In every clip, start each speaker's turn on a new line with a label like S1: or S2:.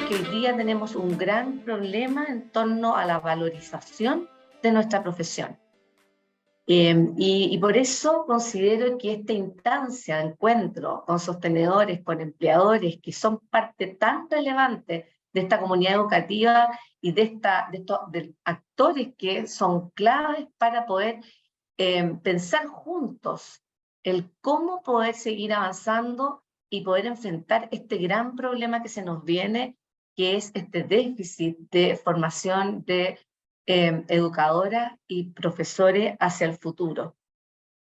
S1: que hoy día tenemos un gran problema en torno a la valorización de nuestra profesión. Y por eso considero que esta instancia de encuentro con sostenedores, con empleadores, que son parte tan relevante de esta comunidad educativa y de actores que son claves para poder pensar juntos el cómo poder seguir avanzando y poder enfrentar este gran problema que se nos viene, que es este déficit de formación de educadoras y profesores hacia el futuro.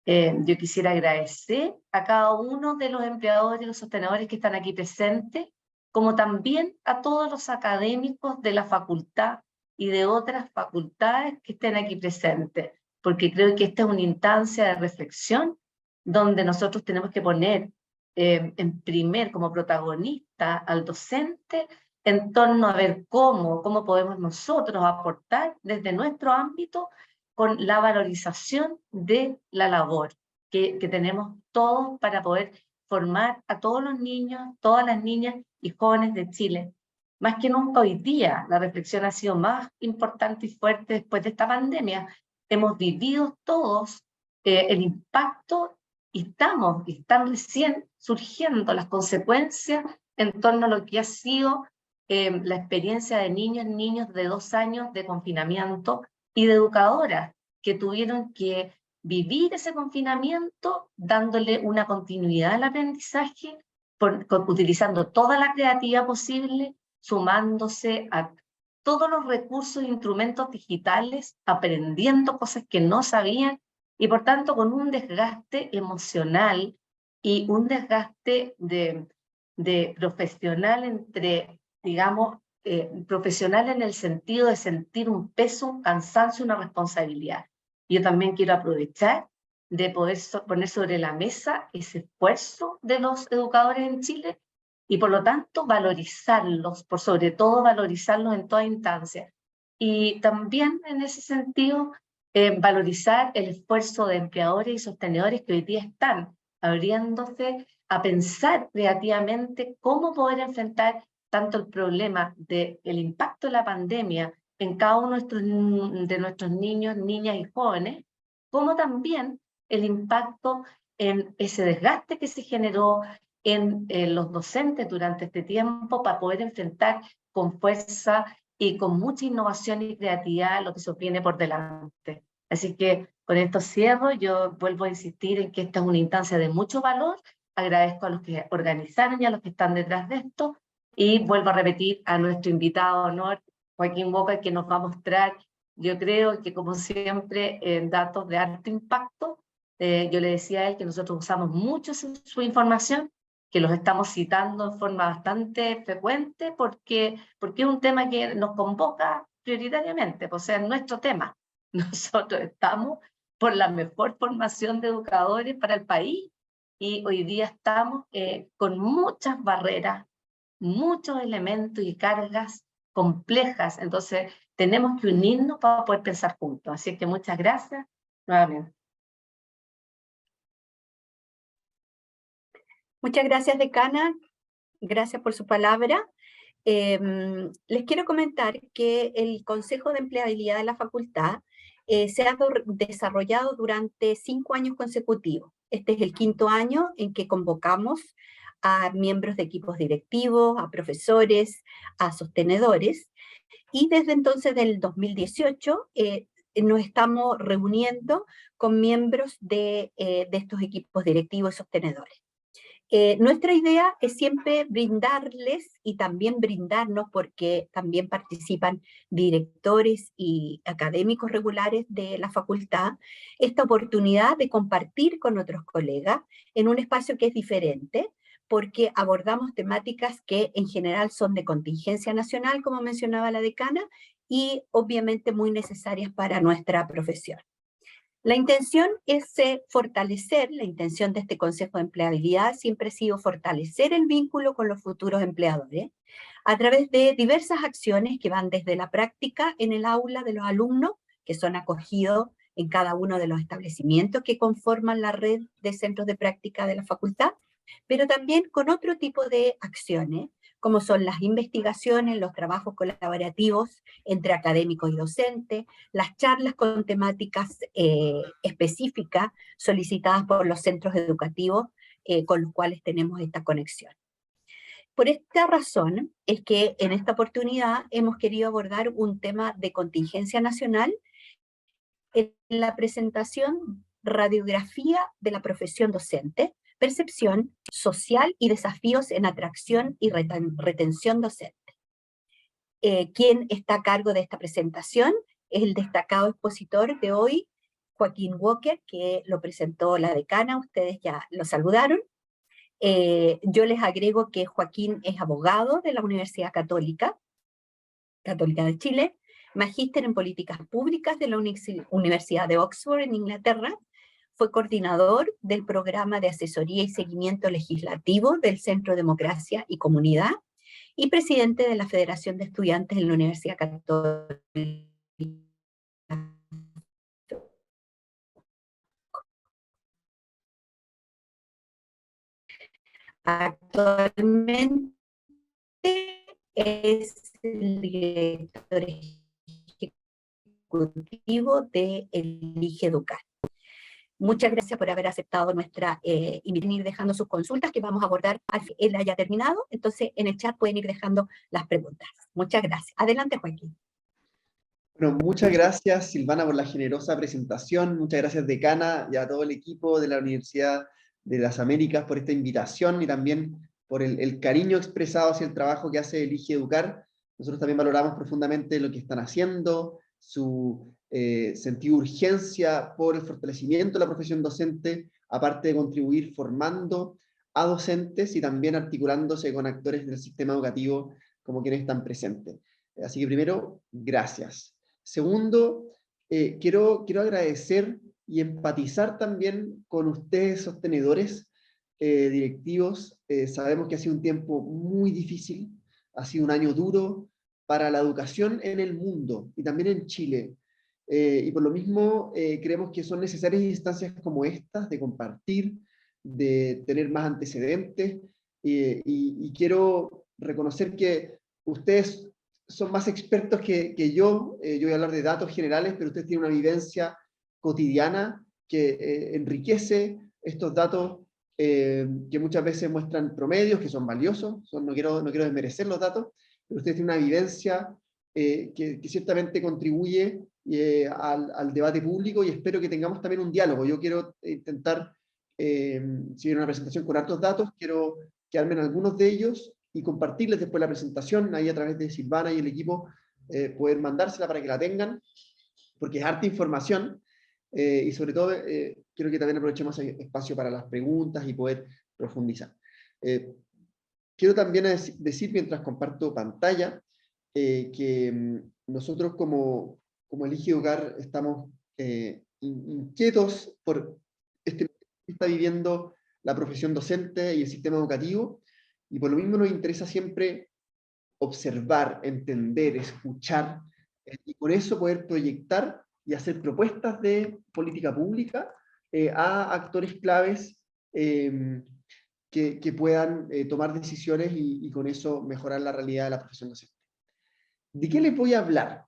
S1: Yo quisiera agradecer a cada uno de los empleadores y los sostenedores que están aquí presentes, como también a todos los académicos de la facultad y de otras facultades que estén aquí presentes, porque creo que esta es una instancia de reflexión donde nosotros tenemos que poner como protagonista al docente en torno a ver cómo podemos nosotros aportar desde nuestro ámbito con la valorización de la labor que tenemos todos para poder formar a todos los niños, todas las niñas y jóvenes de Chile. Más que nunca hoy día la reflexión ha sido más importante y fuerte después de esta pandemia. Hemos vivido todos el impacto y están recién surgiendo las consecuencias en torno a lo que ha sido la experiencia de niños de 2 años de confinamiento y de educadoras que tuvieron que vivir ese confinamiento dándole una continuidad al aprendizaje, utilizando toda la creatividad posible, sumándose a todos los recursos e instrumentos digitales, aprendiendo cosas que no sabían y por tanto con un desgaste emocional y un desgaste de profesional entre, digamos, profesional en el sentido de sentir un peso, un cansancio, una responsabilidad. Yo también quiero aprovechar de poder poner sobre la mesa ese esfuerzo de los educadores en Chile y por lo tanto valorizarlos, por sobre todo valorizarlos en toda instancia. Y también en ese sentido valorizar el esfuerzo de empleadores y sostenedores que hoy día están abriéndose a pensar creativamente cómo poder enfrentar tanto el problema del impacto de la pandemia en cada uno de nuestros niños, niñas y jóvenes, como también el impacto en ese desgaste que se generó en los docentes durante este tiempo para poder enfrentar con fuerza y con mucha innovación y creatividad lo que se viene por delante. Así que con esto cierro, yo vuelvo a insistir en que esta es una instancia de mucho valor, agradezco a los que organizaron y a los que están detrás de esto, y vuelvo a repetir a nuestro invitado de honor, Joaquín Boca, que nos va a mostrar, yo creo que como siempre, datos de alto impacto. Yo le decía a él que nosotros usamos mucho su información, que los estamos citando de forma bastante frecuente porque es un tema que nos convoca prioritariamente, pues, o sea, es nuestro tema. Nosotros estamos por la mejor formación de educadores para el país y hoy día estamos con muchas barreras, muchos elementos y cargas complejas, entonces tenemos que unirnos para poder pensar juntos. Así que muchas gracias nuevamente.
S2: Muchas gracias, decana. Gracias por su palabra. Les quiero comentar que el Consejo de Empleabilidad de la Facultad se ha desarrollado durante 5 años consecutivos. Este es el 5º año en que convocamos a miembros de equipos directivos, a profesores, a sostenedores, y desde entonces del 2018 nos estamos reuniendo con miembros de estos equipos directivos y sostenedores. Nuestra idea es siempre brindarles y también brindarnos, porque también participan directores y académicos regulares de la facultad, esta oportunidad de compartir con otros colegas en un espacio que es diferente, porque abordamos temáticas que en general son de contingencia nacional, como mencionaba la decana, y obviamente muy necesarias para nuestra profesión. La intención es fortalecer, la intención de este Consejo de Empleabilidad siempre ha sido fortalecer el vínculo con los futuros empleadores a través de diversas acciones que van desde la práctica en el aula de los alumnos, que son acogidos en cada uno de los establecimientos que conforman la red de centros de práctica de la facultad, pero también con otro tipo de acciones, como son las investigaciones, los trabajos colaborativos entre académicos y docentes, las charlas con temáticas específicas solicitadas por los centros educativos con los cuales tenemos esta conexión. Por esta razón es que en esta oportunidad hemos querido abordar un tema de contingencia nacional en la presentación Radiografía de la profesión docente, percepción social y desafíos en atracción y retención docente. Quien está a cargo de esta presentación es el destacado expositor de hoy, Joaquín Walker, que lo presentó la decana, ustedes ya lo saludaron. Yo les agrego que Joaquín es abogado de la Universidad Católica de Chile, magíster en políticas públicas de la Universidad de Oxford en Inglaterra, fue coordinador del programa de asesoría y seguimiento legislativo del Centro Democracia y Comunidad y presidente de la Federación de Estudiantes en la Universidad Católica. Actualmente es el director ejecutivo de Elige Educar. Muchas gracias por haber aceptado nuestra invitación, ir dejando sus consultas que vamos a abordar al que él haya terminado. Entonces en el chat pueden ir dejando las preguntas. Muchas gracias. Adelante, Joaquín.
S3: Bueno, muchas gracias, Silvana, por la generosa presentación. Muchas gracias, decana, y a todo el equipo de la Universidad de las Américas por esta invitación y también por el cariño expresado hacia el trabajo que hace Elige Educar. Nosotros también valoramos profundamente lo que están haciendo, su sentido de urgencia por el fortalecimiento de la profesión docente, aparte de contribuir formando a docentes y también articulándose con actores del sistema educativo como quienes están presentes. Así que primero, gracias. Segundo, quiero agradecer y empatizar también con ustedes, sostenedores, directivos. Sabemos que ha sido un tiempo muy difícil, ha sido un año duro para la educación en el mundo y también en Chile. Y por lo mismo creemos que son necesarias instancias como estas, de compartir, de tener más antecedentes, y quiero reconocer que ustedes son más expertos que yo. Yo voy a hablar de datos generales, pero ustedes tienen una vivencia cotidiana que enriquece estos datos, que muchas veces muestran promedios que son valiosos. No quiero desmerecer los datos, pero ustedes tienen una vivencia que ciertamente contribuye al debate público, y espero que tengamos también un diálogo. Yo quiero intentar, si viene una presentación con hartos datos, quiero quedarme en algunos de ellos y compartirles después la presentación, ahí a través de Silvana y el equipo, poder mandársela para que la tengan, porque es harta información, y sobre todo quiero que también aprovechemos el espacio para las preguntas y poder profundizar. Quiero también decir, mientras comparto pantalla, que nosotros como Elige Educar estamos inquietos por este que está viviendo la profesión docente y el sistema educativo, y por lo mismo nos interesa siempre observar, entender, escuchar, y con eso poder proyectar y hacer propuestas de política pública a actores claves que puedan tomar decisiones y con eso mejorar la realidad de la profesión docente. ¿De qué les voy a hablar?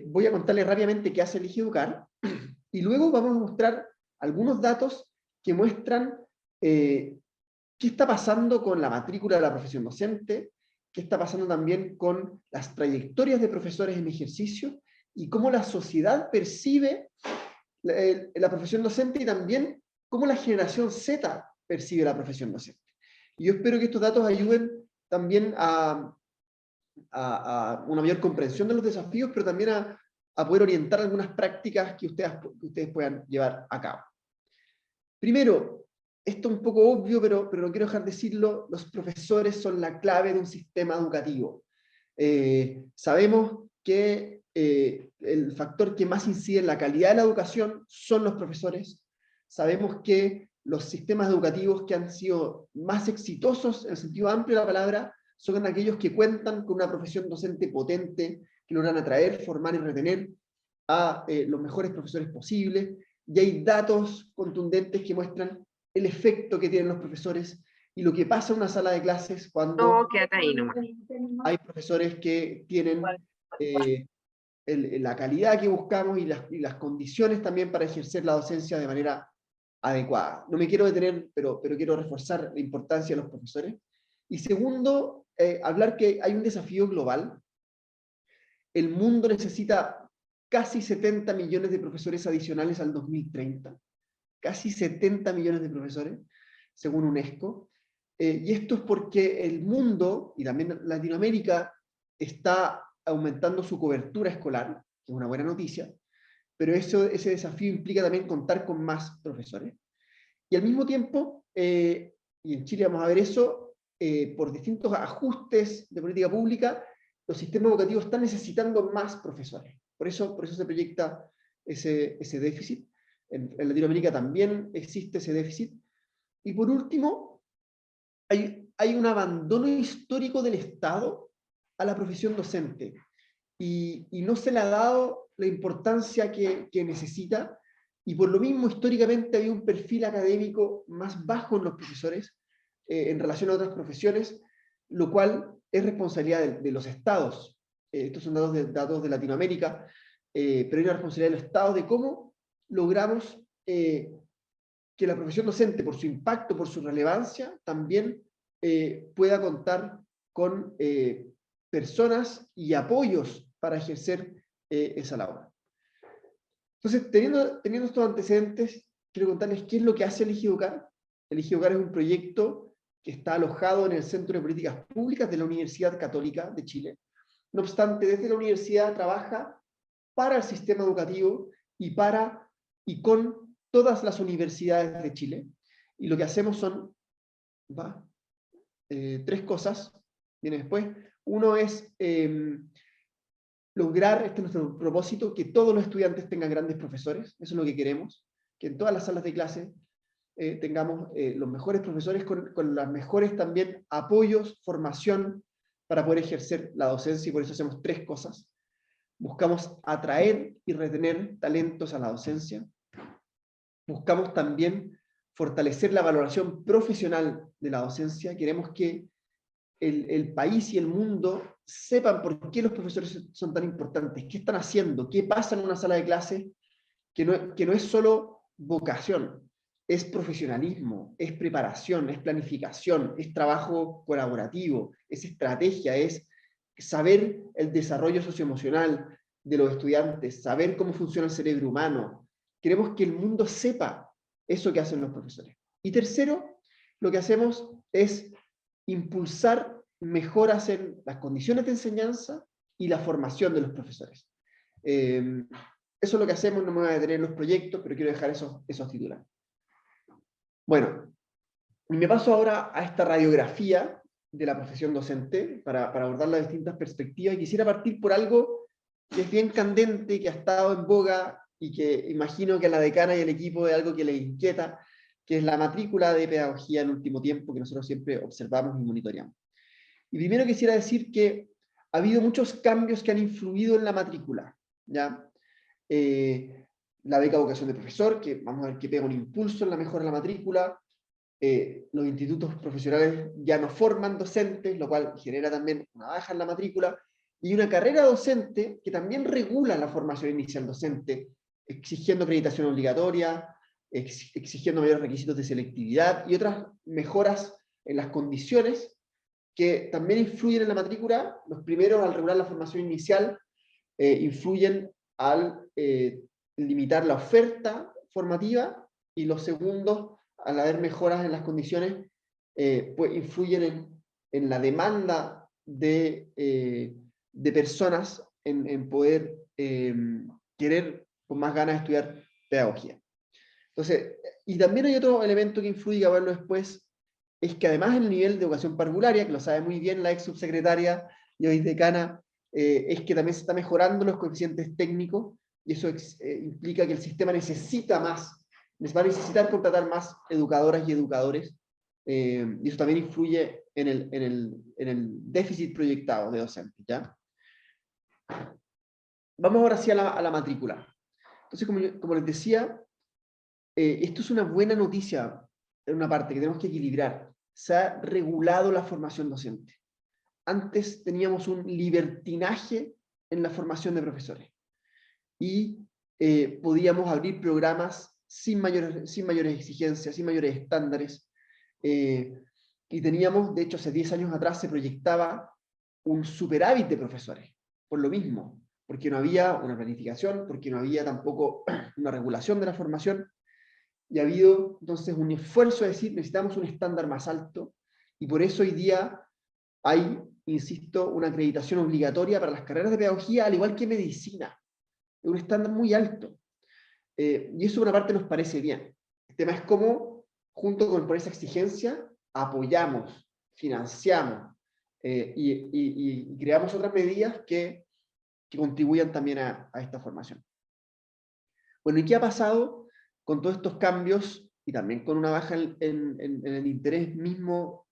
S3: Voy a contarles rápidamente qué hace Elige Educar, y luego vamos a mostrar algunos datos que muestran qué está pasando con la matrícula de la profesión docente, qué está pasando también con las trayectorias de profesores en ejercicio, y cómo la sociedad percibe la profesión docente, y también cómo la generación Z percibe la profesión docente. Y yo espero que estos datos ayuden también a una mayor comprensión de los desafíos, pero también a poder orientar algunas prácticas que ustedes puedan llevar a cabo. Primero, esto es un poco obvio, pero no quiero dejar de decirlo: los profesores son la clave de un sistema educativo. Sabemos que el factor que más incide en la calidad de la educación son los profesores. Sabemos que los sistemas educativos que han sido más exitosos, en el sentido amplio de la palabra, son aquellos que cuentan con una profesión docente potente, que logran atraer, formar y retener a los mejores profesores posibles, y hay datos contundentes que muestran el efecto que tienen los profesores y lo que pasa en una sala de clases cuando
S2: Todo quédate ahí nomás.
S3: hay profesores que tienen la calidad que buscamos y las condiciones también para ejercer la docencia de manera adecuada. No me quiero detener, pero quiero reforzar la importancia de los profesores. Y segundo, hablar que hay un desafío global. El mundo necesita casi 70 millones de profesores adicionales al 2030. Casi 70 millones de profesores, según UNESCO. Y esto es porque el mundo, y también Latinoamérica, está aumentando su cobertura escolar, que es una buena noticia, pero ese desafío implica también contar con más profesores. Y al mismo tiempo, y en Chile vamos a ver eso, por distintos ajustes de política pública, los sistemas educativos están necesitando más profesores. Por eso se proyecta ese déficit. En Latinoamérica también existe ese déficit. Y por último, hay un abandono histórico del Estado a la profesión docente. Y no se le ha dado la importancia que necesita, y por lo mismo históricamente había un perfil académico más bajo en los profesores en relación a otras profesiones, lo cual es responsabilidad de los estados. Estos son datos de Latinoamérica, pero hay una responsabilidad de los estados de cómo logramos que la profesión docente, por su impacto, por su relevancia, también pueda contar con personas y apoyos para ejercer esa labor. Entonces, teniendo estos antecedentes, quiero contarles qué es lo que hace Eligieducar. Eligieducar es un proyecto que está alojado en el Centro de Políticas Públicas de la Universidad Católica de Chile. No obstante, desde la universidad trabaja para el sistema educativo y con todas las universidades de Chile. Y lo que hacemos son tres cosas. Viene después. Uno es lograr, este es nuestro propósito, que todos los estudiantes tengan grandes profesores. Eso es lo que queremos, que en todas las salas de clase tengamos los mejores profesores con los mejores también apoyos, formación para poder ejercer la docencia, y por eso hacemos tres cosas. Buscamos atraer y retener talentos a la docencia. Buscamos también fortalecer la valoración profesional de la docencia. Queremos que el país y el mundo sepan por qué los profesores son tan importantes, qué están haciendo, qué pasa en una sala de clase, que no es solo vocación, es profesionalismo, es preparación, es planificación, es trabajo colaborativo, es estrategia, es saber el desarrollo socioemocional de los estudiantes, saber cómo funciona el cerebro humano. Queremos que el mundo sepa eso que hacen los profesores. Y tercero, lo que hacemos es impulsar mejoras en las condiciones de enseñanza y la formación de los profesores. Eso es lo que hacemos, no me voy a detener en los proyectos, pero quiero dejar esos titulares. Bueno, me paso ahora a esta radiografía de la profesión docente para abordar las distintas perspectivas, y quisiera partir por algo que es bien candente, que ha estado en boga y que imagino que a la decana y al equipo es algo que les inquieta, que es la matrícula de pedagogía en último tiempo, que nosotros siempre observamos y monitoreamos. Y primero quisiera decir que ha habido muchos cambios que han influido en la matrícula, ¿ya? La beca de vocación de profesor, que vamos a ver que pega un impulso en la mejora de la matrícula. Los institutos profesionales ya no forman docentes, lo cual genera también una baja en la matrícula, y una carrera docente que también regula la formación inicial docente, exigiendo acreditación obligatoria, exigiendo mayores requisitos de selectividad y otras mejoras en las condiciones que también influyen en la matrícula. Los primeros, al regular la formación inicial, influyen al limitar la oferta formativa, y los segundos, al haber mejoras en las condiciones, pues influyen en la demanda de personas en poder querer con más ganas estudiar pedagogía. Entonces, y también hay otro elemento que influye, que verlo después, es que además en el nivel de educación parvularia, que lo sabe muy bien la ex subsecretaria y hoy decana, es que también se está mejorando los coeficientes técnicos, y eso implica que el sistema va a necesitar contratar más educadoras y educadores, y eso también influye en el déficit proyectado de docentes, ¿ya? Vamos ahora sí a la matrícula. Entonces, como les decía, esto es una buena noticia en una parte que tenemos que equilibrar. se ha regulado la formación docente. Antes teníamos un libertinaje en la formación de profesores y podíamos abrir programas sin mayores exigencias, sin mayores estándares, y teníamos, de hecho hace 10 años atrás se proyectaba un superávit de profesores, por lo mismo, porque no había una planificación, porque no había tampoco una regulación de la formación, y ha habido entonces un esfuerzo de decir, necesitamos un estándar más alto, y por eso hoy día hay, insisto, una acreditación obligatoria para las carreras de pedagogía, al igual que medicina, es un estándar muy alto. Y eso por una parte nos parece bien. El tema es cómo, junto con esa exigencia, apoyamos, financiamos y creamos otras medidas que contribuyan también a esta formación. Bueno, ¿y qué ha pasado con todos estos cambios y también con una baja en el interés mismo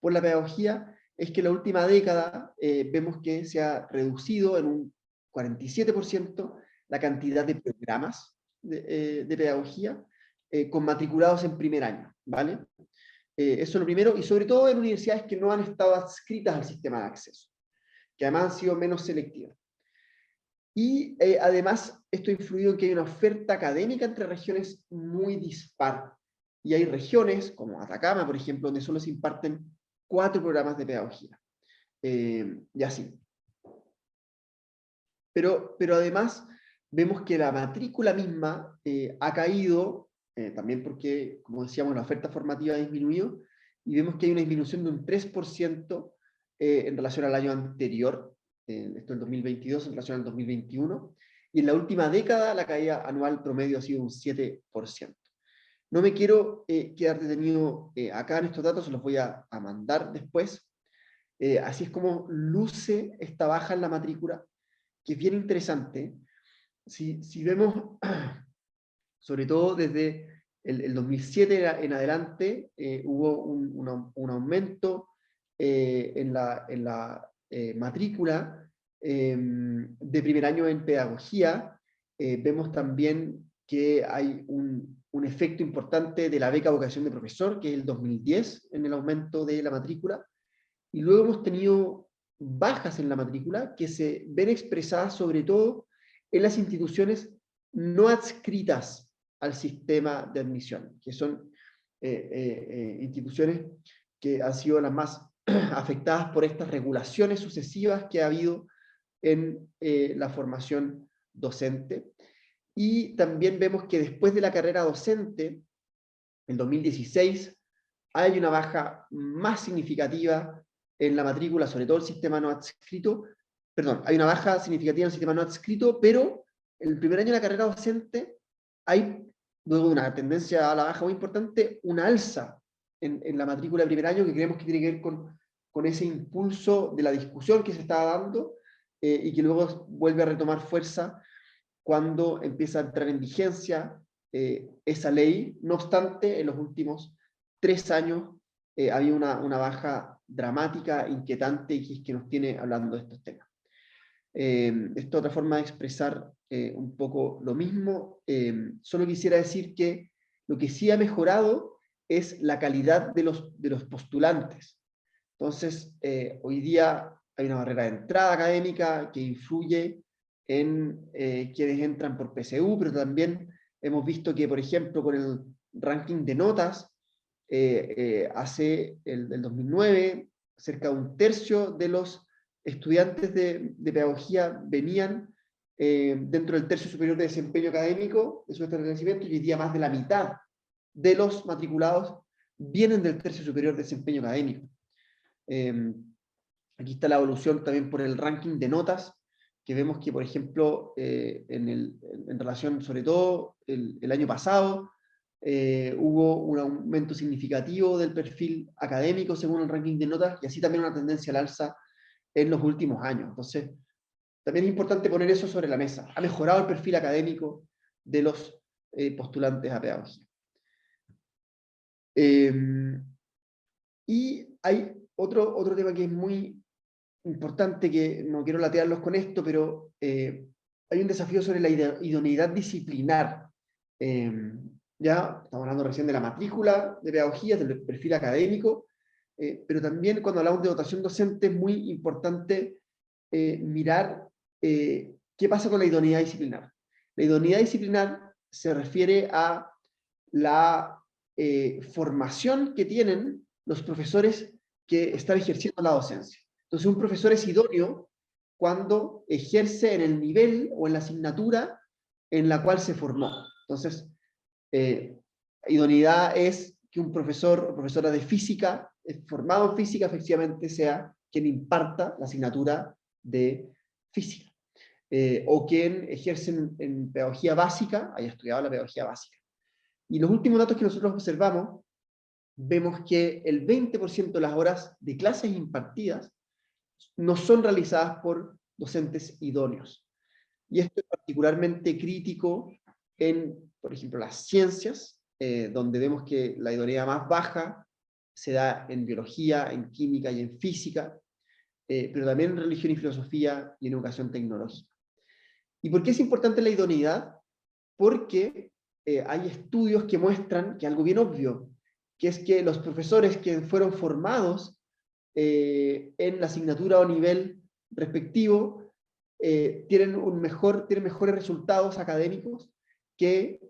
S3: por la pedagogía? Es que en la última década vemos que se ha reducido en un 47% la cantidad de programas de pedagogía con matriculados en primer año, ¿vale? Eso es lo primero, y sobre todo en universidades que no han estado adscritas al sistema de acceso, que además han sido menos selectivas. Y además esto ha influido en que hay una oferta académica entre regiones muy dispar. Y hay regiones, como Atacama, por ejemplo, donde solo se imparten 4 programas de pedagogía. Y así. Pero además vemos que la matrícula misma ha caído, también porque, como decíamos, la oferta formativa ha disminuido, y vemos que hay una disminución de un 3% en relación al año anterior, esto es el 2022 en relación al 2021, y en la última década la caída anual promedio ha sido un 7%. No me quiero quedar detenido acá en estos datos, se los voy a mandar después. Así es como luce esta baja en la matrícula, que es bien interesante. Si vemos, sobre todo desde el 2007 en adelante, hubo un aumento en la matrícula de primer año en pedagogía. Vemos también que hay un efecto importante de la beca vocación de profesor, que es el 2010, en el aumento de la matrícula. Y luego hemos tenido bajas en la matrícula que se ven expresadas sobre todo en las instituciones no adscritas al sistema de admisión, que son instituciones que han sido las más afectadas por estas regulaciones sucesivas que ha habido en la formación docente. Y también vemos que después de la carrera docente, en 2016, hay una baja más significativa en la matrícula, sobre todo el sistema no adscrito. Perdón, hay una baja significativa en el sistema no adscrito, pero en el primer año de la carrera docente hay, luego de una tendencia a la baja muy importante, una alza en la matrícula de primer año, que creemos que tiene que ver con ese impulso de la discusión que se estaba dando y que luego vuelve a retomar fuerza cuando empieza a entrar en vigencia esa ley. No obstante, en los últimos 3 años había una baja dramática, inquietante, y que nos tiene hablando de estos temas. Esta otra forma de expresar un poco lo mismo. Solo quisiera decir que lo que sí ha mejorado es la calidad de los postulantes. Entonces, hoy día hay una barrera de entrada académica que influye en quienes entran por PSU, pero también hemos visto que, por ejemplo, con el ranking de notas, hace el 2009, cerca de un tercio de los estudiantes de pedagogía venían dentro del tercio superior de desempeño académico de su establecimiento, y hoy día más de la mitad de los matriculados vienen del tercio superior de desempeño académico. Aquí está la evolución también por el ranking de notas, que vemos que, por ejemplo, en relación, sobre todo, el año pasado, hubo un aumento significativo del perfil académico según el ranking de notas, y así también una tendencia al alza en los últimos años. Entonces, también es importante poner eso sobre la mesa. Ha mejorado el perfil académico de los postulantes a pedagogía. Y hay otro tema que es muy importante, que no quiero latearlos con esto, pero hay un desafío sobre la idoneidad disciplinar ya estamos hablando recién de la matrícula de pedagogía, del perfil académico, pero también cuando hablamos de dotación docente es muy importante mirar qué pasa con la idoneidad disciplinar. La idoneidad disciplinar se refiere a la formación que tienen los profesores que están ejerciendo la docencia. Entonces, un profesor es idóneo cuando ejerce en el nivel o en la asignatura en la cual se formó. Entonces, idoneidad es que un profesor o profesora de física, formado en física, efectivamente sea quien imparta la asignatura de física. O quien ejerce en pedagogía básica, haya estudiado la pedagogía básica. Y los últimos datos que nosotros observamos, vemos que el 20% de las horas de clases impartidas no son realizadas por docentes idóneos. Y esto es particularmente crítico en, por ejemplo, las ciencias, donde vemos que la idoneidad más baja se da en biología, en química y en física, pero también en religión y filosofía y en educación tecnológica. ¿Y por qué es importante la idoneidad? Porque hay estudios que muestran que algo bien obvio, que es que los profesores que fueron formados en la asignatura o nivel respectivo tienen mejores resultados académicos que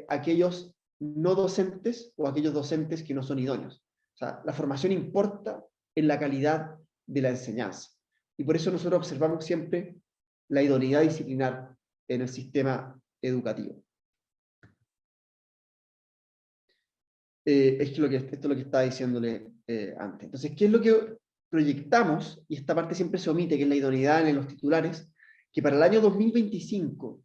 S3: aquellos no docentes o aquellos docentes que no son idóneos. O sea, la formación importa en la calidad de la enseñanza. Y por eso nosotros observamos siempre la idoneidad disciplinar en el sistema educativo. Esto es lo que estaba diciéndole antes. Entonces, ¿qué es lo que proyectamos? Y esta parte siempre se omite, que es la idoneidad en los titulares, que para el año 2025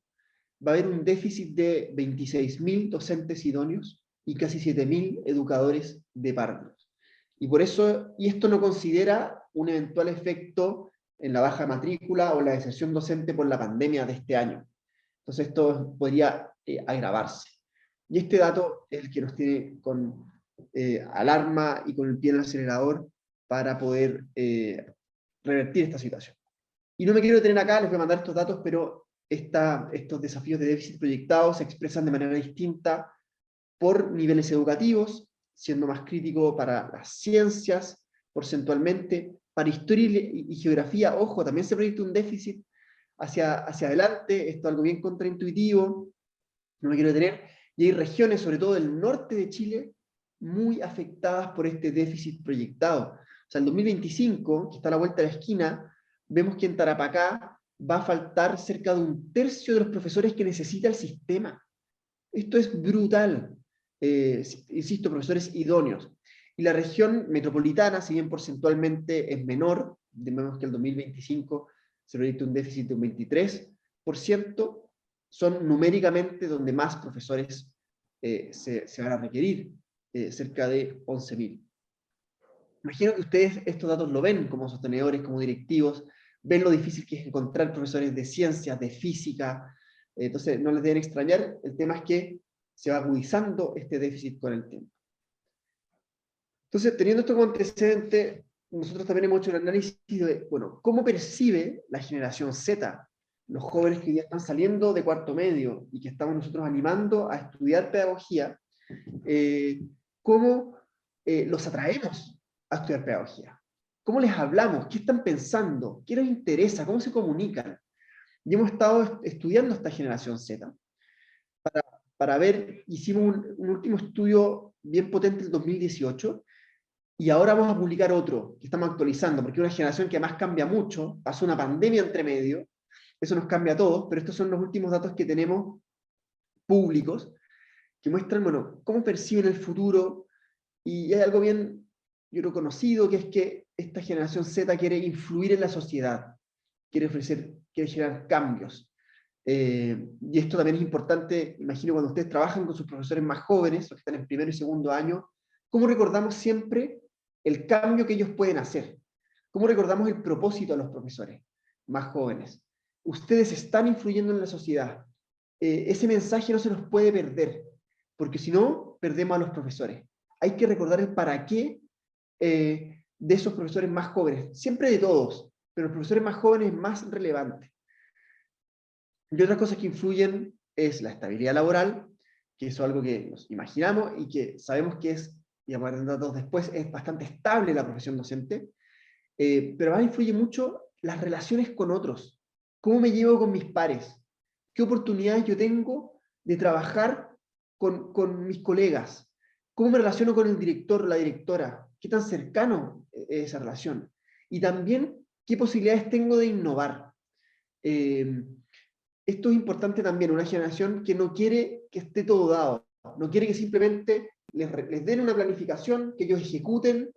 S3: va a haber un déficit de 26.000 docentes idóneos y casi 7.000 educadores de párvulos. Y por eso, y esto no considera un eventual efecto en la baja matrícula o la deserción docente por la pandemia de este año. Entonces esto podría agravarse. Y este dato es el que nos tiene con alarma y con el pie en el acelerador para poder revertir esta situación. Y no me quiero detener acá, les voy a mandar estos datos, pero estos desafíos de déficit proyectados se expresan de manera distinta por niveles educativos, siendo más crítico para las ciencias, porcentualmente, para historia y geografía, ojo, también se proyecta un déficit hacia adelante, esto es algo bien contraintuitivo, no me quiero detener, y hay regiones, sobre todo del norte de Chile, muy afectadas por este déficit proyectado. O sea, el 2025, que está a la vuelta de la esquina, vemos que en Tarapacá va a faltar cerca de 1/3 de los profesores que necesita el sistema. Esto es brutal. Insisto, profesores idóneos. Y la región metropolitana, si bien porcentualmente es menor, vemos que el 2025 se proyecta un déficit de un 23%, son numéricamente donde más profesores se van a requerir, cerca de 11.000. Imagino que ustedes estos datos lo ven como sostenedores, como directivos, ven lo difícil que es encontrar profesores de ciencias, de física, entonces no les deben extrañar, el tema es que se va agudizando este déficit con el tiempo. Entonces, teniendo esto como antecedente, nosotros también hemos hecho un análisis de, bueno, ¿cómo percibe la generación Z, los jóvenes que hoy día están saliendo de cuarto medio y que estamos nosotros animando a estudiar pedagogía, cómo los atraemos a estudiar pedagogía? ¿Cómo les hablamos? ¿Qué están pensando? ¿Qué les interesa? ¿Cómo se comunican? Y hemos estado estudiando esta generación Z para ver, hicimos un último estudio bien potente en el 2018, y ahora vamos a publicar otro, que estamos actualizando, porque es una generación que además cambia mucho, pasó una pandemia entre medio, eso nos cambia a todos, pero estos son los últimos datos que tenemos públicos, que muestran, bueno, cómo perciben el futuro, y hay algo bien, yo creo, conocido, que es que esta generación Z quiere influir en la sociedad, quiere generar cambios. Y esto también es importante, imagino, cuando ustedes trabajan con sus profesores más jóvenes, los que están en primero y segundo año, ¿cómo recordamos siempre el cambio que ellos pueden hacer? ¿Cómo recordamos el propósito a los profesores más jóvenes? Ustedes están influyendo en la sociedad. Ese mensaje no se nos puede perder, porque si no, perdemos a los profesores. Hay que recordar el para qué de esos profesores más jóvenes, siempre de todos, pero los profesores más jóvenes es más relevante. Y otras cosas que influyen es la estabilidad laboral, que es algo que nos imaginamos y que sabemos que es, y vamos a ver datos después, es bastante estable la profesión docente, pero además influye mucho las relaciones con otros, cómo me llevo con mis pares, qué oportunidades yo tengo de trabajar con mis colegas, cómo me relaciono con el director o la directora, qué tan cercano es esa relación, y también qué posibilidades tengo de innovar. Esto es importante también, una generación que no quiere que esté todo dado, no quiere que simplemente les den una planificación, que ellos ejecuten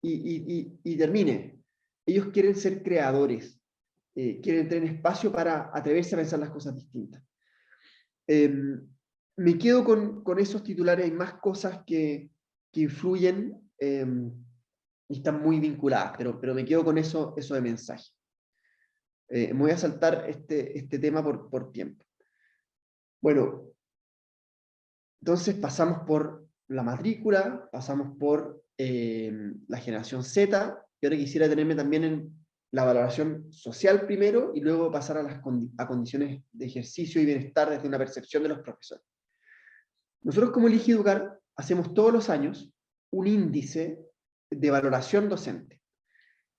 S3: y termine. Ellos quieren ser creadores, quieren tener espacio para atreverse a pensar las cosas distintas. Me quedo con esos titulares, hay más cosas que influyen y están muy vinculadas, pero me quedo con eso de mensaje. Me voy a saltar este tema por tiempo. Bueno, entonces pasamos por la matrícula, pasamos por la generación Z, y ahora quisiera detenerme también en la valoración social primero, y luego pasar a condiciones de ejercicio y bienestar desde una percepción de los profesores. Nosotros como Elige Educar hacemos todos los años un índice de valoración docente,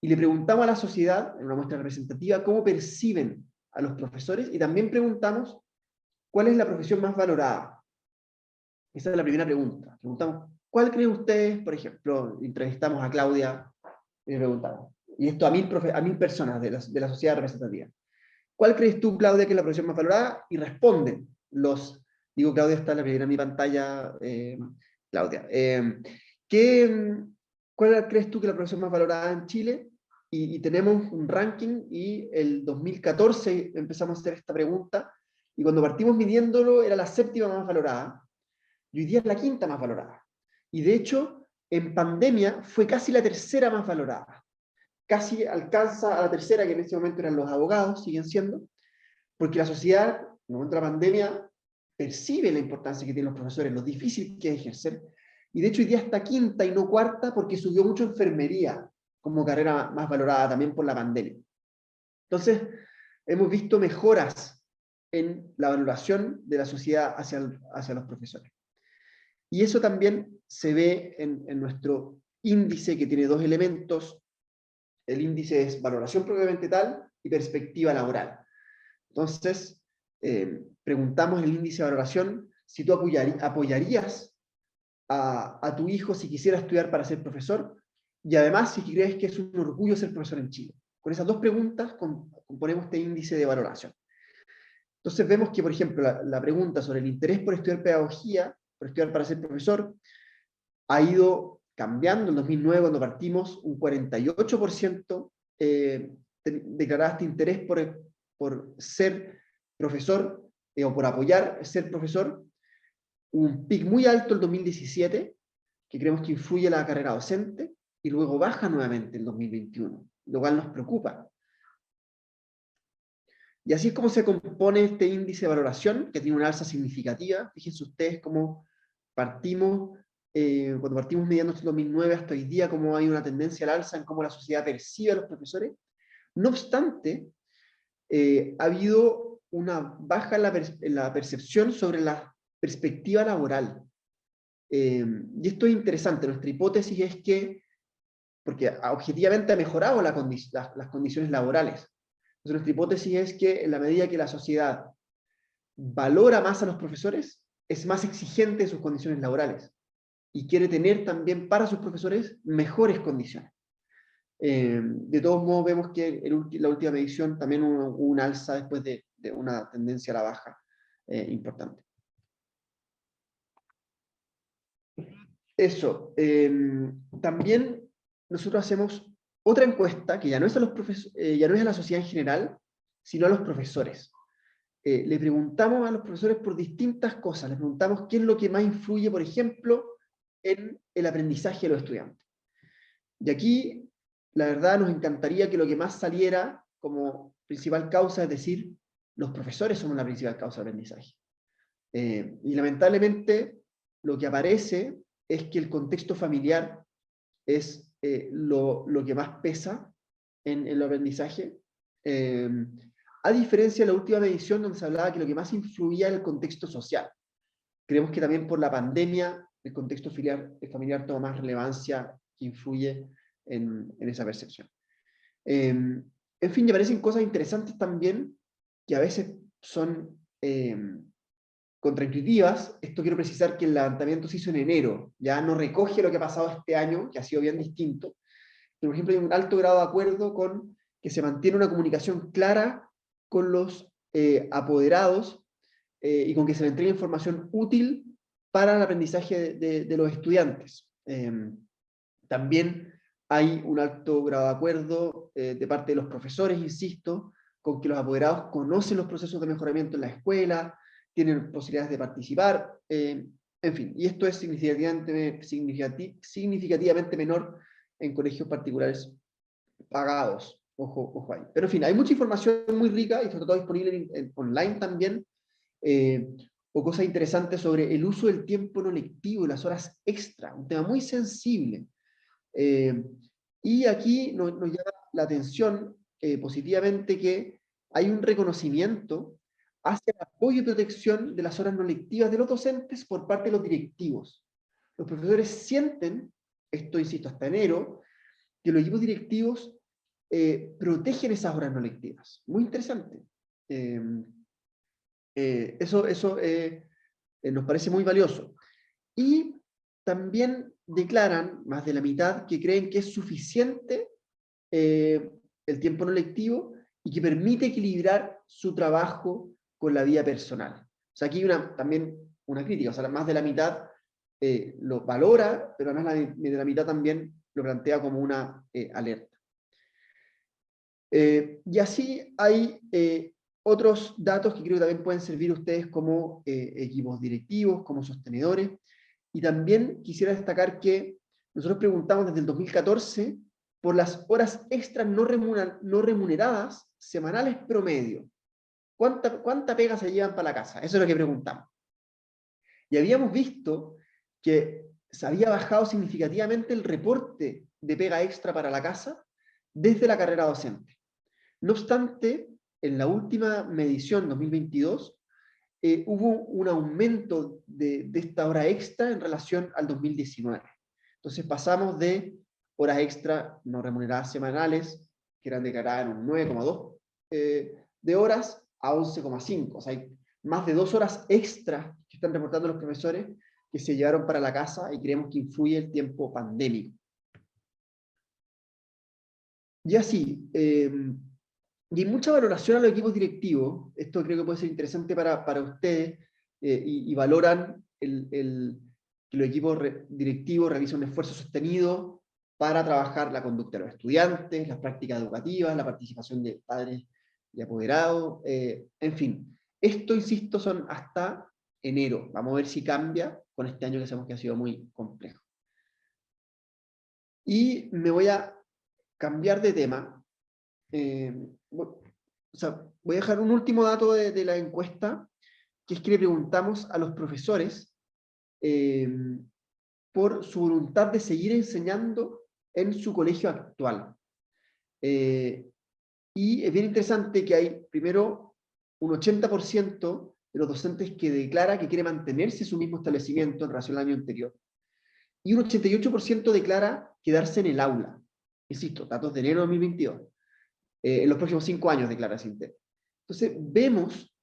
S3: y le preguntamos a la sociedad, en una muestra representativa, cómo perciben a los profesores, y también preguntamos cuál es la profesión más valorada. Esa es la primera pregunta. Preguntamos, ¿cuál creen ustedes? Por ejemplo, entrevistamos a Claudia y le preguntamos, y esto a 1000 personas de la sociedad representativa. ¿Cuál crees tú, Claudia, que es la profesión más valorada? Y responden digo, Claudia está en mi pantalla, Claudia. ¿Cuál crees tú que es la profesión más valorada en Chile? Y tenemos un ranking, y el 2014 empezamos a hacer esta pregunta, y cuando partimos midiéndolo era la 7ª más valorada, y hoy día es la 5ª más valorada. Y de hecho, en pandemia fue casi la 3ª más valorada. Casi alcanza a la 3ª, que en ese momento eran los abogados, siguen siendo, porque la sociedad, en el momento de la pandemia, percibe la importancia que tienen los profesores, lo difícil que es ejercer, y de hecho hoy día está 5ª y no 4ª, porque subió mucho enfermería como carrera más valorada también por la pandemia. Entonces, hemos visto mejoras en la valoración de la sociedad hacia los profesores. Y eso también se ve en nuestro índice, que tiene 2 elementos. El índice es valoración propiamente tal y perspectiva laboral. Entonces, preguntamos en el índice de valoración si tú apoyarías a tu hijo si quisiera estudiar para ser profesor, y además si crees que es un orgullo ser profesor en Chile. Con esas 2 preguntas componemos este índice de valoración. Entonces vemos que, por ejemplo, la pregunta sobre el interés por estudiar pedagogía, por estudiar para ser profesor, ha ido cambiando. En 2009, cuando partimos, un 48% declaraba este interés por ser profesor, o por apoyar ser profesor. Un pic muy alto el 2017, que creemos que influye en la carrera docente, y luego baja nuevamente en 2021, lo cual nos preocupa. Y así es como se compone este índice de valoración, que tiene una alza significativa. Fíjense ustedes cómo partimos, cuando partimos midiendo hasta el 2009 hasta hoy día, cómo hay una tendencia al alza en cómo la sociedad percibe a los profesores. No obstante, ha habido una baja en la percepción sobre la perspectiva laboral. Y esto es interesante. Nuestra hipótesis es que, porque objetivamente ha mejorado las condiciones laborales, entonces nuestra hipótesis es que en la medida que la sociedad valora más a los profesores, es más exigente en sus condiciones laborales, y quiere tener también para sus profesores mejores condiciones. De todos modos, vemos que en la última medición también hubo un alza después de una tendencia a la baja importante. Eso. También nosotros hacemos otra encuesta, que ya no es ya no es a la sociedad en general, sino a los profesores. Le preguntamos a los profesores por distintas cosas. Le preguntamos qué es lo que más influye, por ejemplo, en el aprendizaje de los estudiantes. Y aquí, la verdad, nos encantaría que lo que más saliera como principal causa, es decir, los profesores somos la principal causa de aprendizaje. Y lamentablemente, lo que aparece es que el contexto familiar es lo que más pesa en el aprendizaje. A diferencia de la última medición, donde se hablaba que lo que más influía era el contexto social. creemos que también por la pandemia el contexto familiar toma más relevancia que influye en esa percepción. En fin, me parecen cosas interesantes también, que a veces son contraintuitivas. Esto quiero precisar que el levantamiento se hizo en enero, ya no recoge lo que ha pasado este año, que ha sido bien distinto. Pero, por ejemplo, hay un alto grado de acuerdo con que se mantiene una comunicación clara con los apoderados y con que se le entregue información útil para el aprendizaje de los estudiantes. También hay un alto grado de acuerdo de parte de los profesores, insisto, con que los apoderados conocen los procesos de mejoramiento en la escuela, tienen posibilidades de participar, en fin, y esto es significativamente menor en colegios particulares pagados. Ojo ahí. Pero en fin, hay mucha información muy rica y está todo disponible online también, o cosas interesantes sobre el uso del tiempo no lectivo y las horas extra, un tema muy sensible. Y aquí nos llama la atención positivamente que hay un reconocimiento hacia el apoyo y protección de las horas no lectivas de los docentes por parte de los directivos. Los profesores sienten, esto insisto, hasta enero, que los equipos directivos protegen esas horas no lectivas. Muy interesante. Eso nos parece muy valioso. Y también declaran, más de la mitad, que creen que es suficiente el tiempo no lectivo y que permite equilibrar su trabajo con la vida personal. O sea, aquí hay también una crítica, o sea, más de la mitad lo valora, pero además de la mitad también lo plantea como una alerta. Y así hay otros datos que creo que también pueden servir a ustedes como equipos directivos, como sostenedores. Y también quisiera destacar que nosotros preguntamos desde el 2014 por las horas extras no remuneradas semanales promedio. ¿Cuánta pega se llevan para la casa? Eso es lo que preguntamos. Y habíamos visto que se había bajado significativamente el reporte de pega extra para la casa desde la carrera docente. No obstante, en la última medición, 2022, hubo un aumento de esta hora extra en relación al 2019. Entonces pasamos de horas extra no remuneradas semanales, que eran declaradas en un 9,2 de horas, a 11,5. O sea, hay más de 2 horas extra que están reportando los profesores que se llevaron para la casa y creemos que influye el tiempo pandémico. Y así, y hay mucha valoración a los equipos directivos. Esto creo que puede ser interesante para ustedes, y valoran que los equipos directivos realizan un esfuerzo sostenido para trabajar la conducta de los estudiantes, las prácticas educativas, la participación de padres y apoderados, en fin. Esto, insisto, son hasta enero. Vamos a ver si cambia con este año que sabemos que ha sido muy complejo. Y me voy a cambiar de tema. O sea, voy a dejar un último dato de la encuesta, que es que le preguntamos a los profesores por su voluntad de seguir enseñando en su colegio actual. Y es bien interesante que hay, primero, un 80% de los docentes que declara que quiere mantenerse en su mismo establecimiento en relación al año anterior. Y un 88% declara quedarse en el aula. Insisto, datos de enero de 2022. En los próximos 5 años, declara Sinter. Entonces, vemos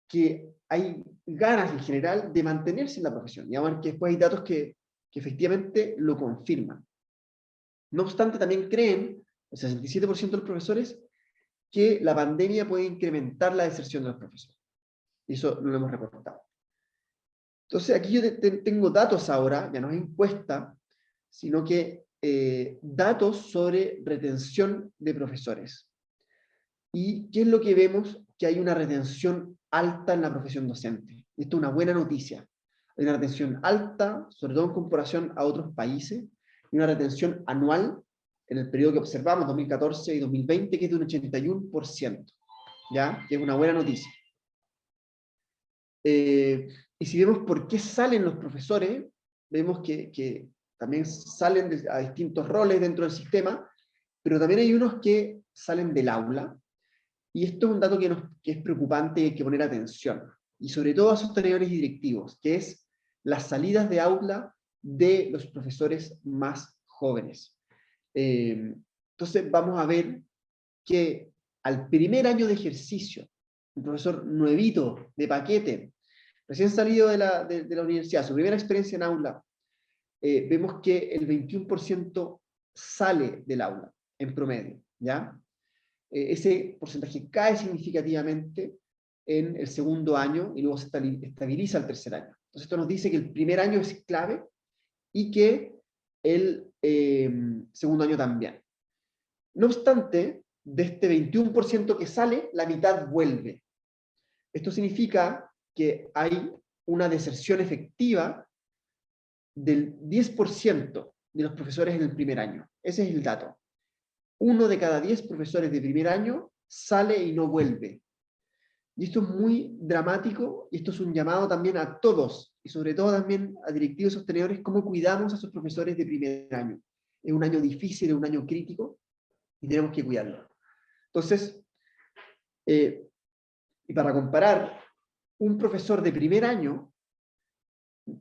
S3: que hay ganas en general de mantenerse en la profesión. Y vamos a ver que después hay datos que efectivamente lo confirman. No obstante, también creen, el 67% de los profesores, que la pandemia puede incrementar la deserción de los profesores. Y eso lo hemos reportado. Entonces, aquí yo tengo datos ahora, ya no es encuesta, sino que datos sobre retención de profesores. ¿Y qué es lo que vemos? Que hay una retención alta en la profesión docente. Esto es una buena noticia. Hay una retención alta, sobre todo en comparación a otros países, y una retención anual en el periodo que observamos, 2014 y 2020, que es de un 81%, ¿ya? Que es una buena noticia. Y si vemos por qué salen los profesores, vemos que también salen a distintos roles dentro del sistema, pero también hay unos que salen del aula. Y esto es un dato que es preocupante y hay que poner atención. Y sobre todo a sostenedores y directivos, que es las salidas de aula de los profesores más jóvenes. Entonces vamos a ver que al primer año de ejercicio, un profesor nuevito, de paquete, recién salido de la universidad, su primera experiencia en aula, vemos que el 21% sale del aula, en promedio, ¿ya? Ese porcentaje cae significativamente en el segundo año y luego se estabiliza el tercer año. Entonces esto nos dice que el primer año es clave y que el segundo año también. No obstante, de este 21% que sale, la mitad vuelve. Esto significa que hay una deserción efectiva del 10% de los profesores en el primer año. Ese es el dato. 1 de cada 10 profesores de primer año sale y no vuelve. Y esto es muy dramático, y esto es un llamado también a todos, y sobre todo también a directivos y sostenedores, cómo cuidamos a esos profesores de primer año. Es un año difícil, es un año crítico, y tenemos que cuidarlo. Entonces, y para comparar, un profesor de primer año,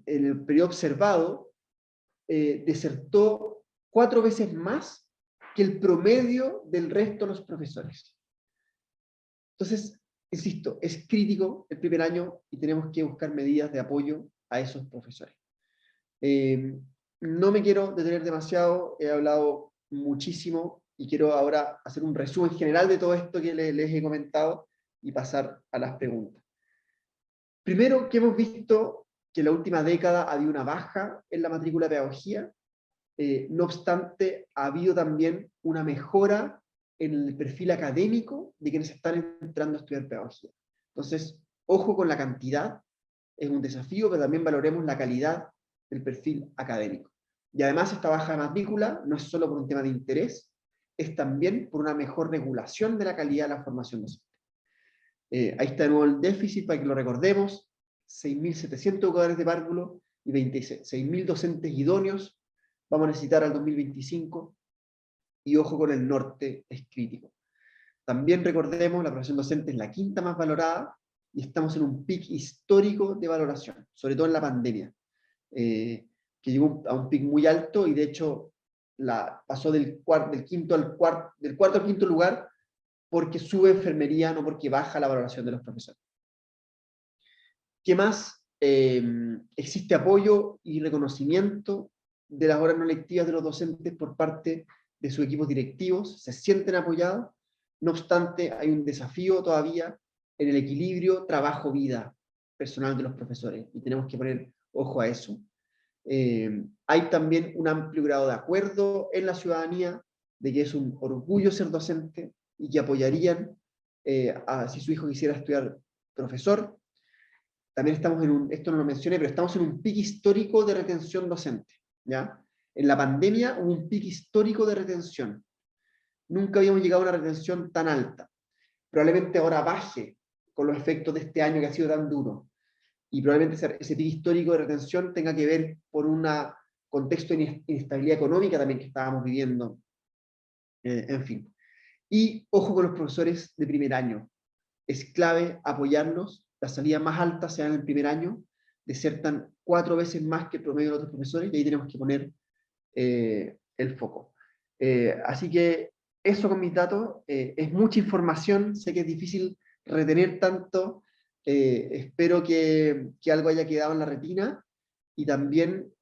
S3: en el periodo observado, desertó 4 veces más que el promedio del resto de los profesores. Entonces, insisto, es crítico el primer año y tenemos que buscar medidas de apoyo a esos profesores. No me quiero detener demasiado, he hablado muchísimo y quiero ahora hacer un resumen general de todo esto que les he comentado y pasar a las preguntas. Primero, que hemos visto que en la última década ha habido una baja en la matrícula de pedagogía. No obstante, ha habido también una mejora en el perfil académico de quienes están entrando a estudiar pedagogía. Entonces, ojo con la cantidad, es un desafío, pero también valoremos la calidad del perfil académico. Y además esta baja de matrícula no es solo por un tema de interés, es también por una mejor regulación de la calidad de la formación docente. Ahí está de nuevo el déficit, para que lo recordemos, 6.700 educadores de párvulo y 26.000 docentes idóneos vamos a necesitar al 2025, y ojo con el norte, es crítico. También recordemos, la profesión docente es la quinta más valorada, y estamos en un pic histórico de valoración, sobre todo en la pandemia, que llegó a un pic muy alto, y de hecho pasó del cuarto al quinto lugar, porque sube enfermería, no porque baja la valoración de los profesores. ¿Qué más? Existe apoyo y reconocimiento de las horas no lectivas de los docentes por parte de sus equipos directivos, se sienten apoyados. No obstante, hay un desafío todavía en el equilibrio trabajo-vida personal de los profesores, y tenemos que poner ojo a eso. Hay también un amplio grado de acuerdo en la ciudadanía de que es un orgullo ser docente, y que apoyarían si su hijo quisiera estudiar profesor. También estamos esto no lo mencioné, pero estamos en un pico histórico de retención docente, ¿ya? En la pandemia hubo un pico histórico de retención. Nunca habíamos llegado a una retención tan alta. Probablemente ahora baje con los efectos de este año que ha sido tan duro. Y probablemente ese pico histórico de retención tenga que ver por un contexto de inestabilidad económica también que estábamos viviendo. En fin. Y ojo con los profesores de primer año. Es clave apoyarlos. Las salidas más altas se dan en el primer año, desertan 4 veces más que el promedio de otros profesores, y ahí tenemos que poner el foco. Así que eso con mis datos. Es mucha información, sé que es difícil retener tanto. Espero que algo haya quedado en la retina, y también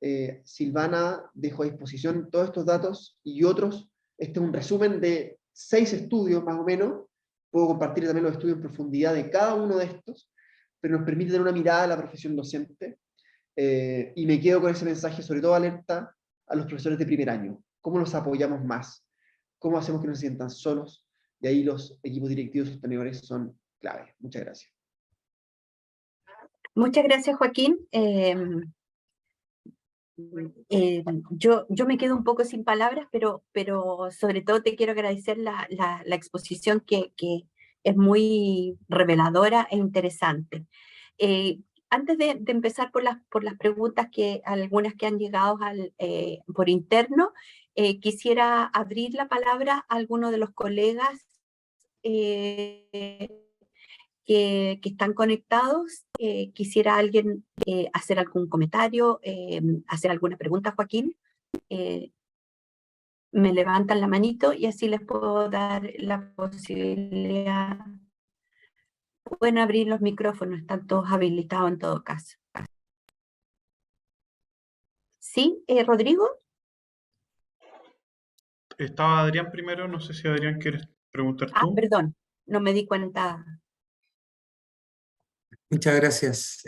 S3: Silvana dejó a disposición todos estos datos y otros. Este es un resumen de 6 estudios más o menos. Puedo compartir también los estudios en profundidad de cada uno de estos, pero nos permite tener una mirada a la profesión docente. Y me quedo con ese mensaje, sobre todo alerta a los profesores de primer año. ¿Cómo los apoyamos más? ¿Cómo hacemos que no se sientan solos? Y ahí los equipos directivos sostenedores son clave. Muchas gracias.
S2: Muchas gracias, Joaquín. Yo me quedo un poco sin palabras, pero sobre todo te quiero agradecer la exposición que es muy reveladora e interesante. Antes de empezar por las preguntas, algunas que han llegado por interno, quisiera abrir la palabra a alguno de los colegas que están conectados. Quisiera alguien hacer algún comentario, hacer alguna pregunta, Joaquín. Me levantan la manito y así les puedo dar la posibilidad. Pueden abrir los micrófonos, están todos habilitados en todo caso. ¿Sí, Rodrigo?
S4: Estaba Adrián primero, no sé si Adrián quieres preguntar tú.
S2: Perdón, no me di cuenta.
S5: Muchas gracias.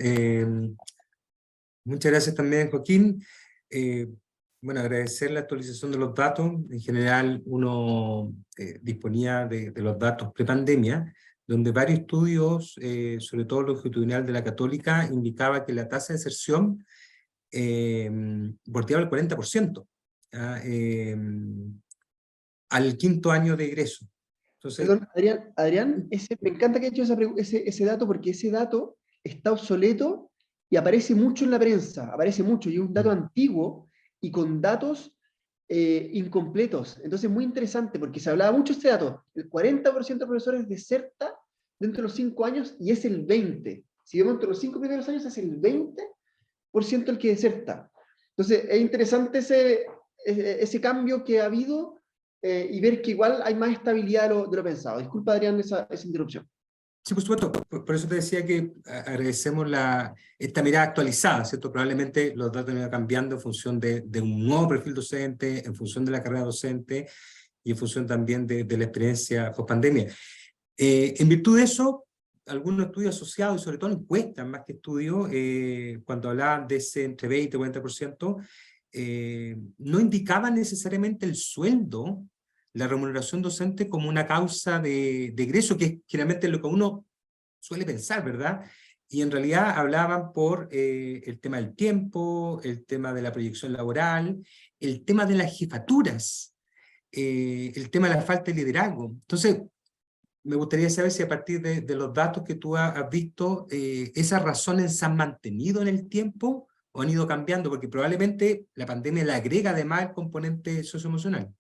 S5: Muchas gracias también, Joaquín. Bueno, agradecer la actualización de los datos. En general, uno disponía de los datos prepandemia, donde varios estudios, sobre todo longitudinal de la Católica, indicaba que la tasa de deserción bordeaba el 40%, al quinto año de egreso. Entonces,
S3: Perdón, Adrián, me encanta que haya hecho ese dato, porque ese dato está obsoleto y aparece mucho en la prensa, aparece mucho, y es un dato antiguo y con datos incompletos. Entonces, muy interesante, porque se hablaba mucho de este dato. El 40% de profesores deserta dentro de los 5 años y es el 20%. Si vemos entre los 5 primeros años, es el 20% el que deserta. Entonces, es interesante ese cambio que ha habido, y ver que igual hay más estabilidad de lo pensado. Disculpa, Adrián, esa interrupción.
S5: sí, por supuesto. Por eso te decía que agradecemos esta mirada actualizada, ¿cierto? Probablemente los datos han ido cambiando en función de un nuevo perfil docente, en función de la carrera docente y en función también de la experiencia post-pandemia. En virtud de eso, algunos estudios asociados, y sobre todo encuestas más que estudios, cuando hablaban de ese entre 20 y 40%, no indicaban necesariamente el sueldo, la remuneración docente, como una causa de egreso, que es generalmente lo que uno suele pensar, ¿verdad? Y en realidad hablaban por el tema del tiempo, el tema de la proyección laboral, el tema de las jefaturas, el tema de la falta de liderazgo. Entonces, me gustaría saber si a partir de los datos que tú has visto, esas razones se han mantenido en el tiempo o han ido cambiando, porque probablemente la pandemia le agrega además el componente socioemocional.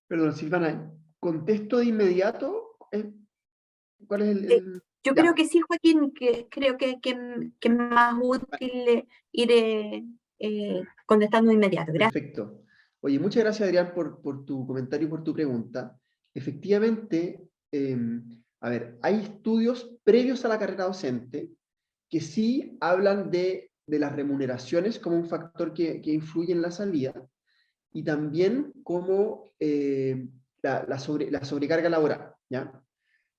S3: Perdón, Silvana, ¿contesto de inmediato? ¿Cuál es
S2: Yo creo que sí, Joaquín, que creo que es más útil ir contestando de inmediato. Gracias.
S3: Perfecto. Oye, muchas gracias, Adrián, por tu comentario y por tu pregunta. Efectivamente, a ver, hay estudios previos a la carrera docente que sí hablan de las remuneraciones como un factor que influye en la salida, y también como la sobrecarga laboral, ¿ya?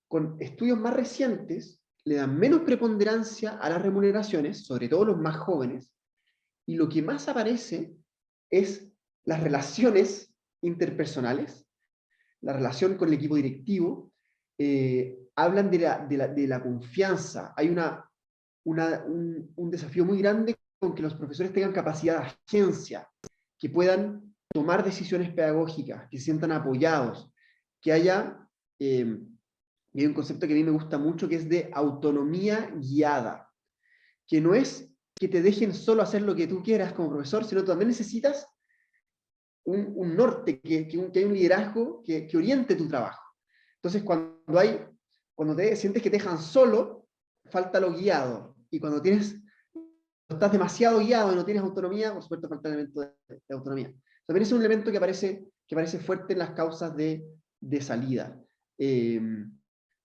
S3: Con estudios más recientes, le dan menos preponderancia a las remuneraciones, sobre todo los más jóvenes, y lo que más aparece es las relaciones interpersonales, la relación con el equipo directivo. Hablan de la confianza. Hay un desafío muy grande con que los profesores tengan capacidad de agencia, que puedan tomar decisiones pedagógicas, que se sientan apoyados, que haya, y hay un concepto que a mí me gusta mucho, que es de autonomía guiada, que no es que te dejen solo hacer lo que tú quieras como profesor, sino que también necesitas un norte, que hay un liderazgo que oriente tu trabajo. Entonces, cuando te sientes que te dejan solo, falta lo guiado. Y cuando estás demasiado guiado y no tienes autonomía, por supuesto falta el elemento de autonomía. También es un elemento que aparece fuerte en las causas de salida.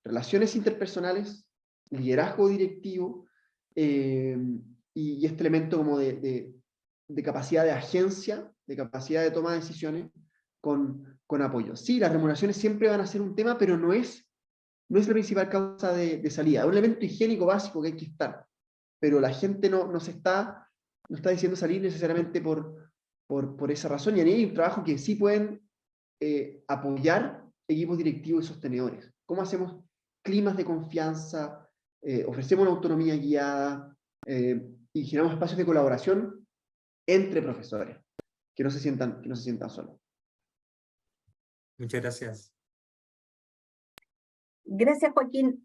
S3: Relaciones interpersonales, liderazgo directivo, y este elemento como de capacidad de agencia, de capacidad de toma de decisiones con apoyo. Sí, las remuneraciones siempre van a ser un tema, pero no es la principal causa de salida. Es un elemento higiénico básico que hay que estar, pero la gente no está diciendo salir necesariamente por esa razón, y hay un trabajo que sí pueden apoyar equipos directivos y sostenedores. ¿Cómo hacemos climas de confianza? Ofrecemos una autonomía guiada, y generamos espacios de colaboración entre profesores, que no se sientan solos.
S5: Muchas gracias.
S2: Gracias, Joaquín.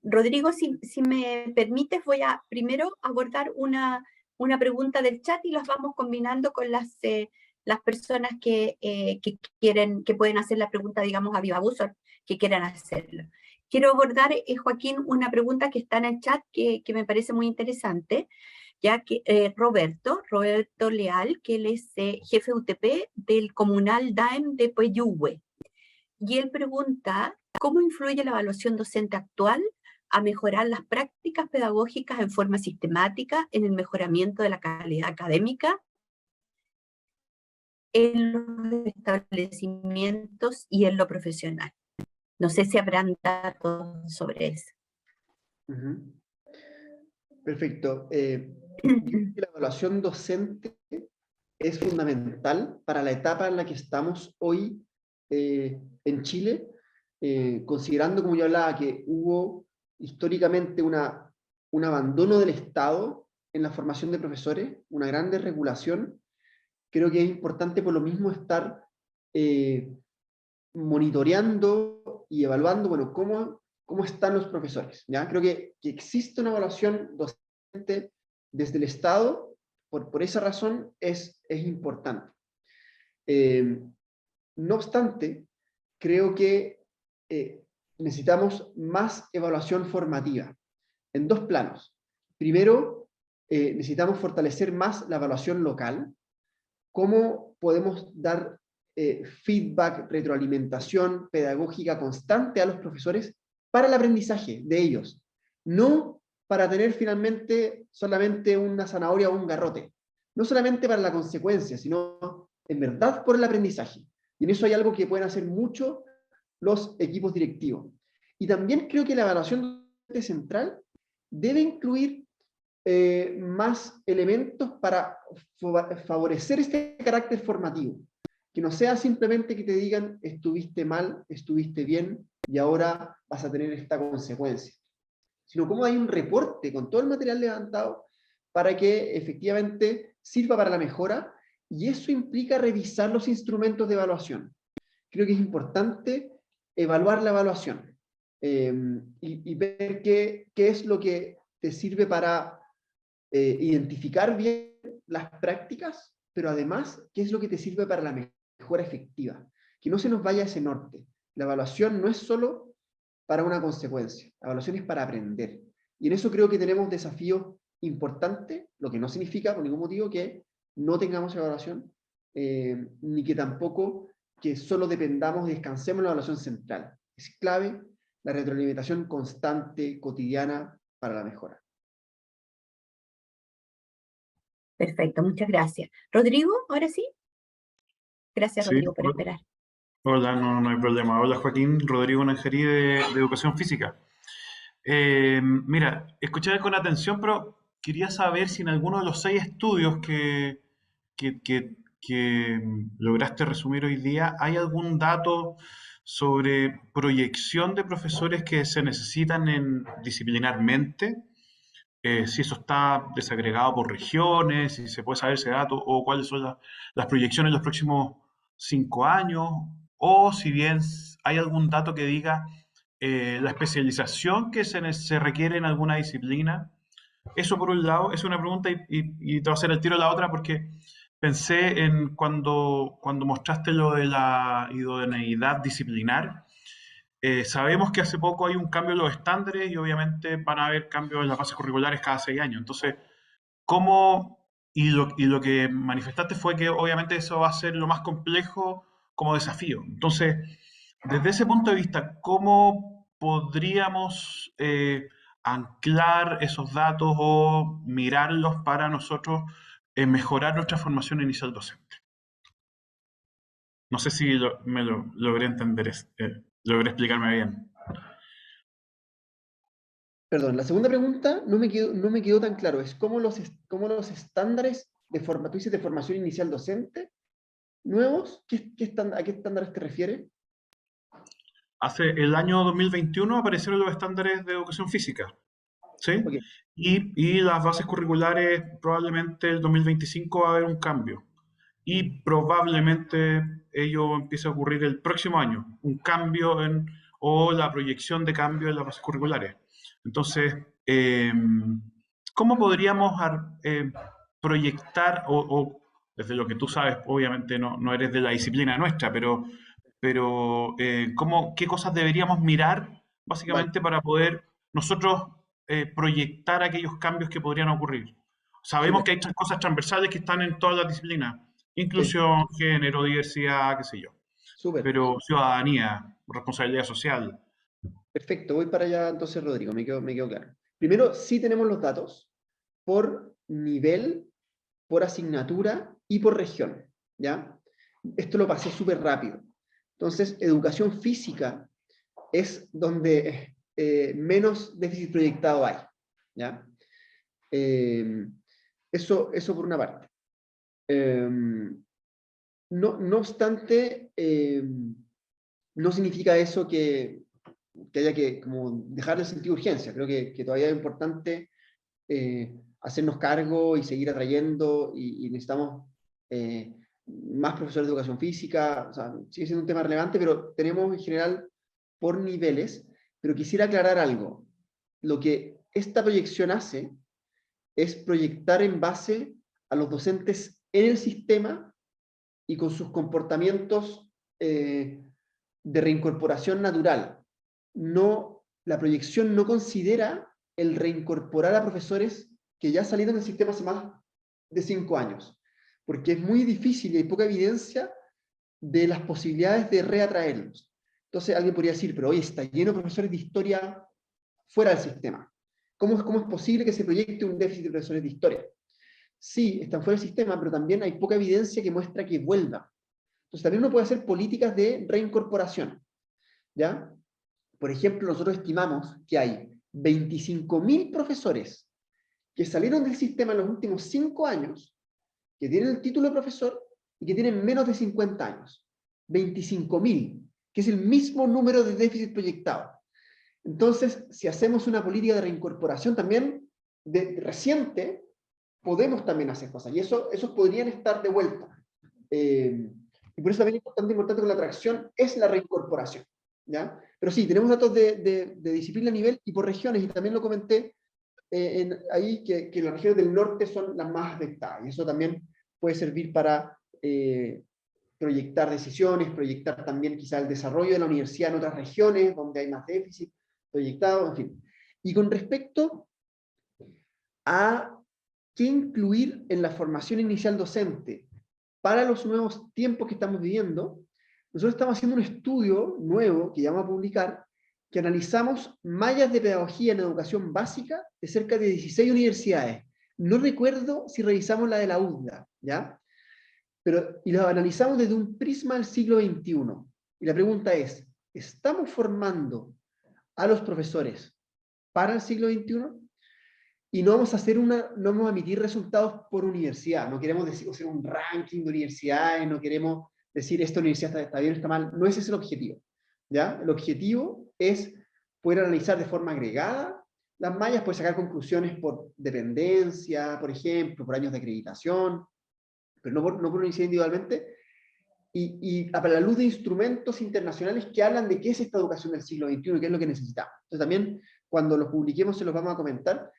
S2: Rodrigo, si me permites, voy a primero abordar una pregunta del chat y las vamos combinando con las las personas que pueden hacer la pregunta, digamos, a viva voz, o que quieran hacerlo. Quiero abordar, Joaquín, una pregunta que está en el chat que me parece muy interesante, ya que Roberto Leal, que él es jefe UTP del Comunal DAEM de Peyúgue, y él pregunta, ¿cómo influye la evaluación docente actual a mejorar las prácticas pedagógicas en forma sistemática en el mejoramiento de la calidad académica en los establecimientos y en lo profesional? No sé si habrán datos sobre eso.
S3: Perfecto. Yo creo que la evaluación docente es fundamental para la etapa en la que estamos hoy en Chile, considerando, como yo hablaba, que hubo históricamente un abandono del Estado en la formación de profesores, una gran desregulación. Creo que es importante por lo mismo estar monitoreando y evaluando, bueno, cómo están los profesores, ¿ya? Creo que existe una evaluación docente desde el Estado, por esa razón es importante. No obstante, creo que necesitamos más evaluación formativa, en dos planos. Primero, necesitamos fortalecer más la evaluación local. ¿Cómo podemos dar feedback, retroalimentación pedagógica constante a los profesores para el aprendizaje de ellos? No para tener finalmente solamente una zanahoria o un garrote. No solamente para la consecuencia, sino en verdad por el aprendizaje. Y en eso hay algo que pueden hacer mucho los equipos directivos. Y también creo que la evaluación central debe incluir más elementos para favorecer este carácter formativo. Que no sea simplemente que te digan estuviste mal, estuviste bien y ahora vas a tener esta consecuencia. Sino cómo hay un reporte con todo el material levantado para que efectivamente sirva para la mejora, y eso implica revisar los instrumentos de evaluación. Creo que es importante evaluar la evaluación y ver qué es lo que te sirve para identificar bien las prácticas, pero además qué es lo que te sirve para la mejora efectiva. Que no se nos vaya ese norte. La evaluación no es solo para una consecuencia, la evaluación es para aprender. Y en eso creo que tenemos desafíos importantes, lo que no significa por ningún motivo que no tengamos evaluación, ni que tampoco que solo dependamos y descansemos en la evaluación central. Es clave la retroalimentación constante, cotidiana, para la mejora.
S2: Perfecto, muchas gracias. Rodrigo, ahora sí. Gracias,
S4: Sí,
S2: Rodrigo, por esperar.
S4: hola, no hay problema. Hola, Joaquín, Rodrigo Nanjerí de Educación Física. Mira, escuché con atención, pero quería saber si en alguno de los 6 estudios que lograste resumir hoy día, ¿hay algún dato sobre proyección de profesores que se necesitan disciplinarmente? Si eso está desagregado por regiones, si se puede saber ese dato, o cuáles son las proyecciones en los próximos 5 años, o si bien hay algún dato que diga la especialización que se requiere en alguna disciplina. Eso por un lado, es una pregunta y te voy a hacer el tiro a la otra porque pensé en cuando mostraste lo de la idoneidad disciplinar. Sabemos que hace poco hay un cambio en los estándares y obviamente van a haber cambios en las bases curriculares cada 6 años. Entonces, ¿cómo? Y lo que manifestaste fue que obviamente eso va a ser lo más complejo como desafío. Entonces, desde ese punto de vista, ¿cómo podríamos anclar esos datos o mirarlos para nosotros mejorar nuestra formación inicial docente? No sé si me lo logré entender, logré explicarme bien.
S3: Perdón, la segunda pregunta no me quedó tan claro. Es cómo los estándares tú dices de formación inicial docente nuevos, ¿a qué estándares te refieres?
S4: Hace el año 2021 aparecieron los estándares de educación física, ¿sí?
S3: Okay.
S4: Y las bases curriculares, probablemente el 2025 va a haber un cambio. Y probablemente ello empiece a ocurrir el próximo año, un cambio o la proyección de cambio en las bases curriculares. Entonces, ¿cómo podríamos proyectar o desde lo que tú sabes, obviamente no eres de la disciplina nuestra, pero ¿qué cosas deberíamos mirar
S3: Vale,
S4: básicamente para poder nosotros proyectar aquellos cambios que podrían ocurrir? Sabemos
S3: súper,
S4: que hay cosas transversales que están en todas las disciplinas,
S3: sí,
S4: inclusión, género, diversidad, qué sé yo,
S3: súper.
S4: pero ciudadanía, responsabilidad social.
S3: Perfecto, voy para allá entonces, Rodrigo, me quedó claro. Primero, sí tenemos los datos por nivel, por asignatura y por región, ¿ya? Esto lo pasé súper rápido. Entonces, educación física es donde menos déficit proyectado hay, ¿ya? Eh, eso por una parte. No obstante, no significa eso que haya que como dejar el sentido de urgencia. Creo que todavía es importante hacernos cargo y seguir atrayendo y necesitamos más profesores de educación física. O sea, sigue siendo un tema relevante, pero tenemos en general por niveles. Pero quisiera aclarar algo. Lo que esta proyección hace es proyectar en base a los docentes en el sistema y con sus comportamientos de reincorporación natural. La proyección no considera el reincorporar a profesores que ya salieron del sistema hace más de 5 años, porque es muy difícil y hay poca evidencia de las posibilidades de reatraerlos. Entonces alguien podría decir, pero hoy está lleno de profesores de historia fuera del sistema. ¿Cómo es posible que se proyecte un déficit de profesores de historia? Sí, están fuera del sistema, pero también hay poca evidencia que muestra que vuelvan. Entonces también uno puede hacer políticas de reincorporación, ¿ya? Por ejemplo, nosotros estimamos que hay 25.000 profesores que salieron del sistema en los últimos 5 años, que tienen el título de profesor y que tienen menos de 50 años. 25.000, que es el mismo número de déficit proyectado. Entonces, si hacemos una política de reincorporación también reciente, podemos también hacer cosas. Y esos podrían estar de vuelta. Y por eso también es importante con la atracción es la reincorporación, ¿ya? Pero sí, tenemos datos de disciplina a nivel y por regiones, y también lo comenté ahí, que las regiones del norte son las más afectadas, y eso también puede servir para proyectar decisiones, proyectar también quizá el desarrollo de la universidad en otras regiones donde hay más déficit proyectado, en fin. Y con respecto a qué incluir en la formación inicial docente para los nuevos tiempos que estamos viviendo, nosotros estamos haciendo un estudio nuevo que ya vamos a publicar, que analizamos mallas de pedagogía en educación básica de cerca de 16 universidades. No recuerdo si revisamos la de la UDLA, ¿ya? Y la analizamos desde un prisma del siglo XXI. Y la pregunta es, ¿estamos formando a los profesores para el siglo XXI? Y no vamos a emitir resultados por universidad. No queremos hacer un ranking de universidades, no queremos decir esta universidad está bien o está mal. No ese es el objetivo, ¿ya? El objetivo es poder analizar de forma agregada las mallas, poder sacar conclusiones por dependencia, por ejemplo, por años de acreditación, pero no por universidad individualmente, y a la luz de instrumentos internacionales que hablan de qué es esta educación del siglo XXI y qué es lo que necesitamos. Entonces también, cuando los publiquemos, se los vamos a comentar.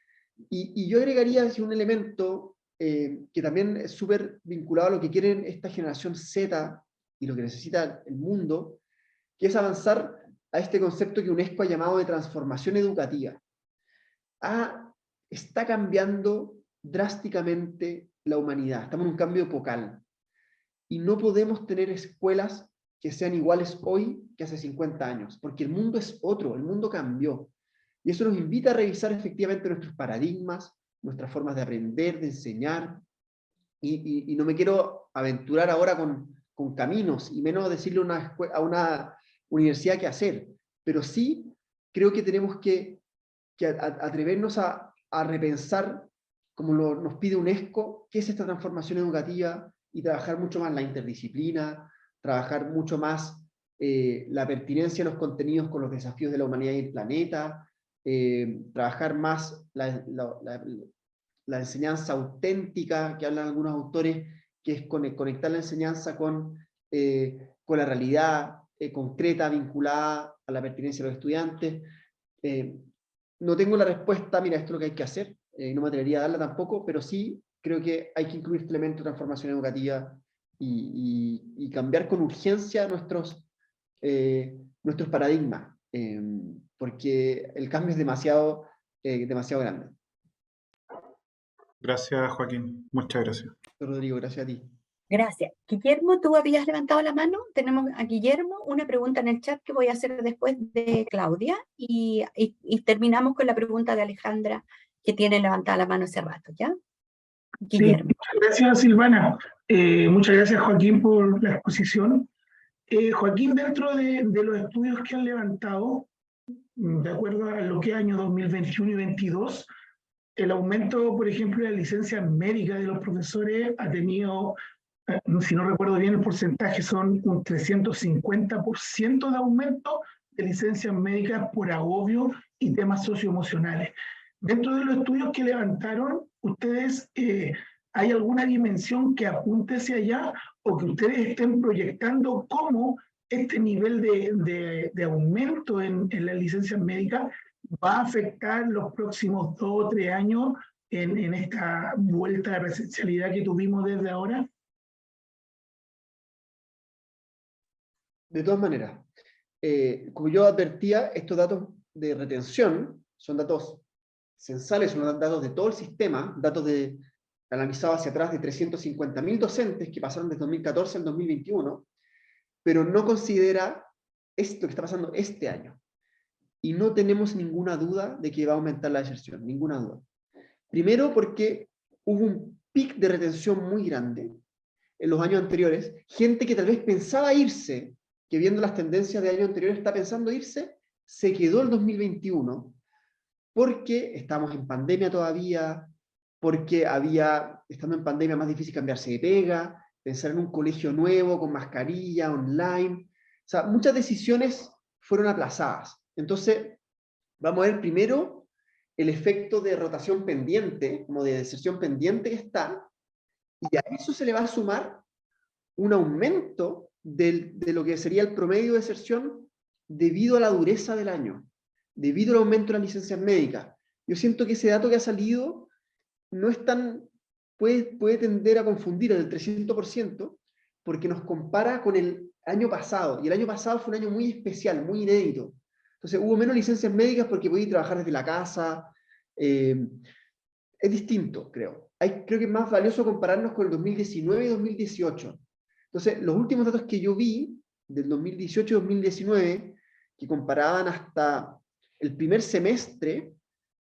S3: Y yo agregaría así un elemento que también es súper vinculado a lo que quieren esta generación Z y lo que necesita el mundo, que es avanzar a este concepto que UNESCO ha llamado de transformación educativa. Está cambiando drásticamente la humanidad, estamos en un cambio epocal, y no podemos tener escuelas que sean iguales hoy que hace 50 años, porque el mundo es otro, el mundo cambió. Y eso nos invita a revisar efectivamente nuestros paradigmas, nuestras formas de aprender, de enseñar. Y no me quiero aventurar ahora con caminos, y menos decirle a una universidad qué hacer. Pero sí creo que tenemos que atrevernos a repensar, como nos pide UNESCO, qué es esta transformación educativa, y trabajar mucho más la interdisciplina, trabajar mucho más la pertinencia de los contenidos con los desafíos de la humanidad y el planeta, trabajar más la enseñanza auténtica, que hablan algunos autores, que es conectar la enseñanza con la realidad concreta, vinculada a la pertinencia de los estudiantes. No tengo la respuesta, mira, esto es lo que hay que hacer, no me atrevería a darla tampoco, pero sí creo que hay que incluir este elemento de transformación educativa y cambiar con urgencia nuestros paradigmas, porque el cambio es demasiado grande.
S4: Gracias, Joaquín. Muchas gracias.
S3: Rodrigo, gracias a ti.
S2: Gracias. Guillermo, tú habías levantado la mano. Tenemos a Guillermo una pregunta en el chat que voy a hacer después de Claudia y terminamos con la pregunta de Alejandra, que tiene levantada la mano hace rato, ¿ya? Guillermo.
S6: Sí, muchas gracias, Silvana. Muchas gracias, Joaquín, por la exposición. Joaquín, dentro de los estudios que han levantado, de acuerdo a lo que es año 2021 y 2022, el aumento, por ejemplo, de las licencias médicas de los profesores ha tenido, si no recuerdo bien el porcentaje, son un 350% de aumento de licencias médicas por agobio y temas socioemocionales. Dentro de los estudios que levantaron, ¿ustedes hay alguna dimensión que apunte hacia allá o que ustedes estén proyectando cómo este nivel de aumento en las licencias médicas va a afectar los próximos 2 o 3 años en esta vuelta de presencialidad que tuvimos desde ahora?
S3: De todas maneras, como yo advertía, estos datos de retención son datos censales, son datos de todo el sistema, datos analizados hacia atrás de 350.000 docentes que pasaron desde 2014 al 2021, pero no considera esto que está pasando este año. Y no tenemos ninguna duda de que va a aumentar la deserción, ninguna duda. Primero porque hubo un pic de retención muy grande en los años anteriores, gente que tal vez pensaba irse, que viendo las tendencias de años anteriores está pensando irse, se quedó el 2021, porque estamos en pandemia todavía, porque estando en pandemia, más difícil cambiarse de pega, pensar en un colegio nuevo, con mascarilla, online. O sea, muchas decisiones fueron aplazadas. Entonces, vamos a ver primero el efecto de rotación pendiente, como de deserción pendiente que está, y a eso se le va a sumar un aumento de lo que sería el promedio de deserción debido a la dureza del año, debido al aumento de las licencias médicas. Yo siento que ese dato que ha salido no es tan, puede tender a confundir el 300%, porque nos compara con el año pasado, y el año pasado fue un año muy especial, muy inédito. Entonces hubo menos licencias médicas porque podía trabajar desde la casa. Es distinto, creo. Creo que es más valioso compararnos con el 2019 y 2018. Entonces, los últimos datos que yo vi, del 2018 y 2019, que comparaban hasta el primer semestre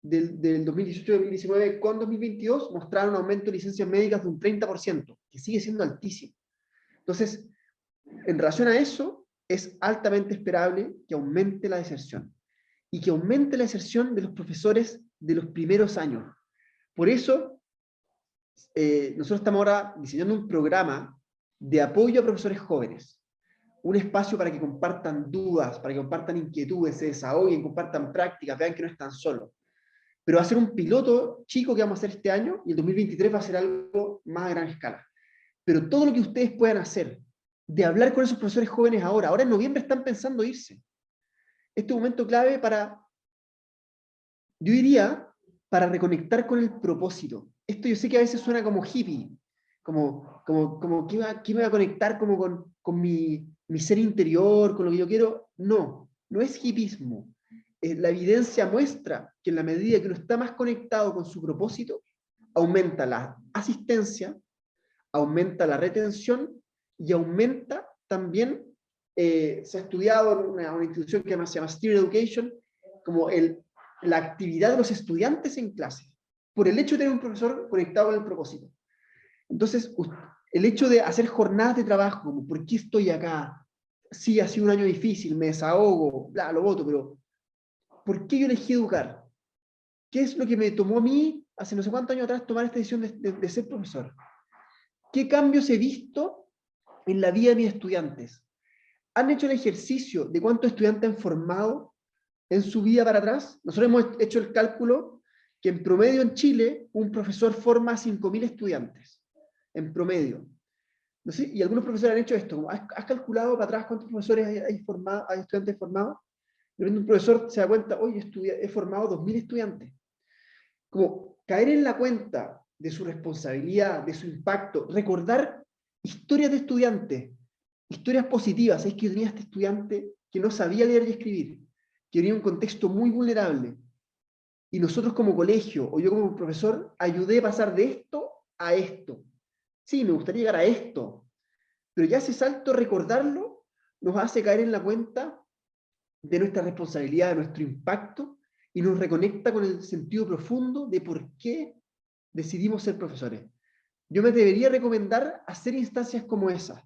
S3: del 2018-2019 con 2022, mostraron un aumento de licencias médicas de un 30%, que sigue siendo altísimo. Entonces, en relación a eso, es altamente esperable que aumente la deserción. Y que aumente la deserción de los profesores de los primeros años. Por eso, nosotros estamos ahora diseñando un programa de apoyo a profesores jóvenes. Un espacio para que compartan dudas, para que compartan inquietudes, se desahoguen, compartan prácticas, vean que no están solos. Pero va a ser un piloto chico que vamos a hacer este año, y el 2023 va a ser algo más a gran escala. Pero todo lo que ustedes puedan hacer, de hablar con esos profesores jóvenes ahora en noviembre están pensando irse. Este es un momento clave yo diría, para reconectar con el propósito. Esto yo sé que a veces suena como hippie, como ¿qué me va a conectar como con mi ser interior, con lo que yo quiero? No es hippismo. La evidencia muestra que en la medida que uno está más conectado con su propósito, aumenta la asistencia, aumenta la retención y aumenta también, se ha estudiado en una institución que se llama Steer Education, como la actividad de los estudiantes en clase, por el hecho de tener un profesor conectado con el propósito. Entonces, el hecho de hacer jornadas de trabajo, como ¿por qué estoy acá? Sí, ha sido un año difícil, me desahogo, bla, lo voto, pero ¿por qué yo elegí educar? ¿Qué es lo que me tomó a mí, hace no sé cuántos años atrás, tomar esta decisión de ser profesor? ¿Qué cambios he visto en la vida de mis estudiantes? ¿Han hecho el ejercicio de cuántos estudiantes han formado en su vida para atrás? Nosotros hemos hecho el cálculo que en promedio en Chile un profesor forma a 5.000 estudiantes, en promedio. No sé, y algunos profesores han hecho esto, ¿has calculado para atrás cuántos profesores hay estudiantes formados? De repente un profesor se da cuenta, oye, he formado 2.000 estudiantes. Como caer en la cuenta de su responsabilidad, de su impacto, recordar historias de estudiantes, historias positivas. Es que yo tenía este estudiante que no sabía leer y escribir, que venía en un contexto muy vulnerable, y nosotros como colegio, o yo como profesor, ayudé a pasar de esto a esto. Sí, me gustaría llegar a esto, pero ya ese salto, recordarlo, nos hace caer en la cuenta de nuestra responsabilidad, de nuestro impacto, y nos reconecta con el sentido profundo de por qué decidimos ser profesores. Yo me debería recomendar hacer instancias como esas,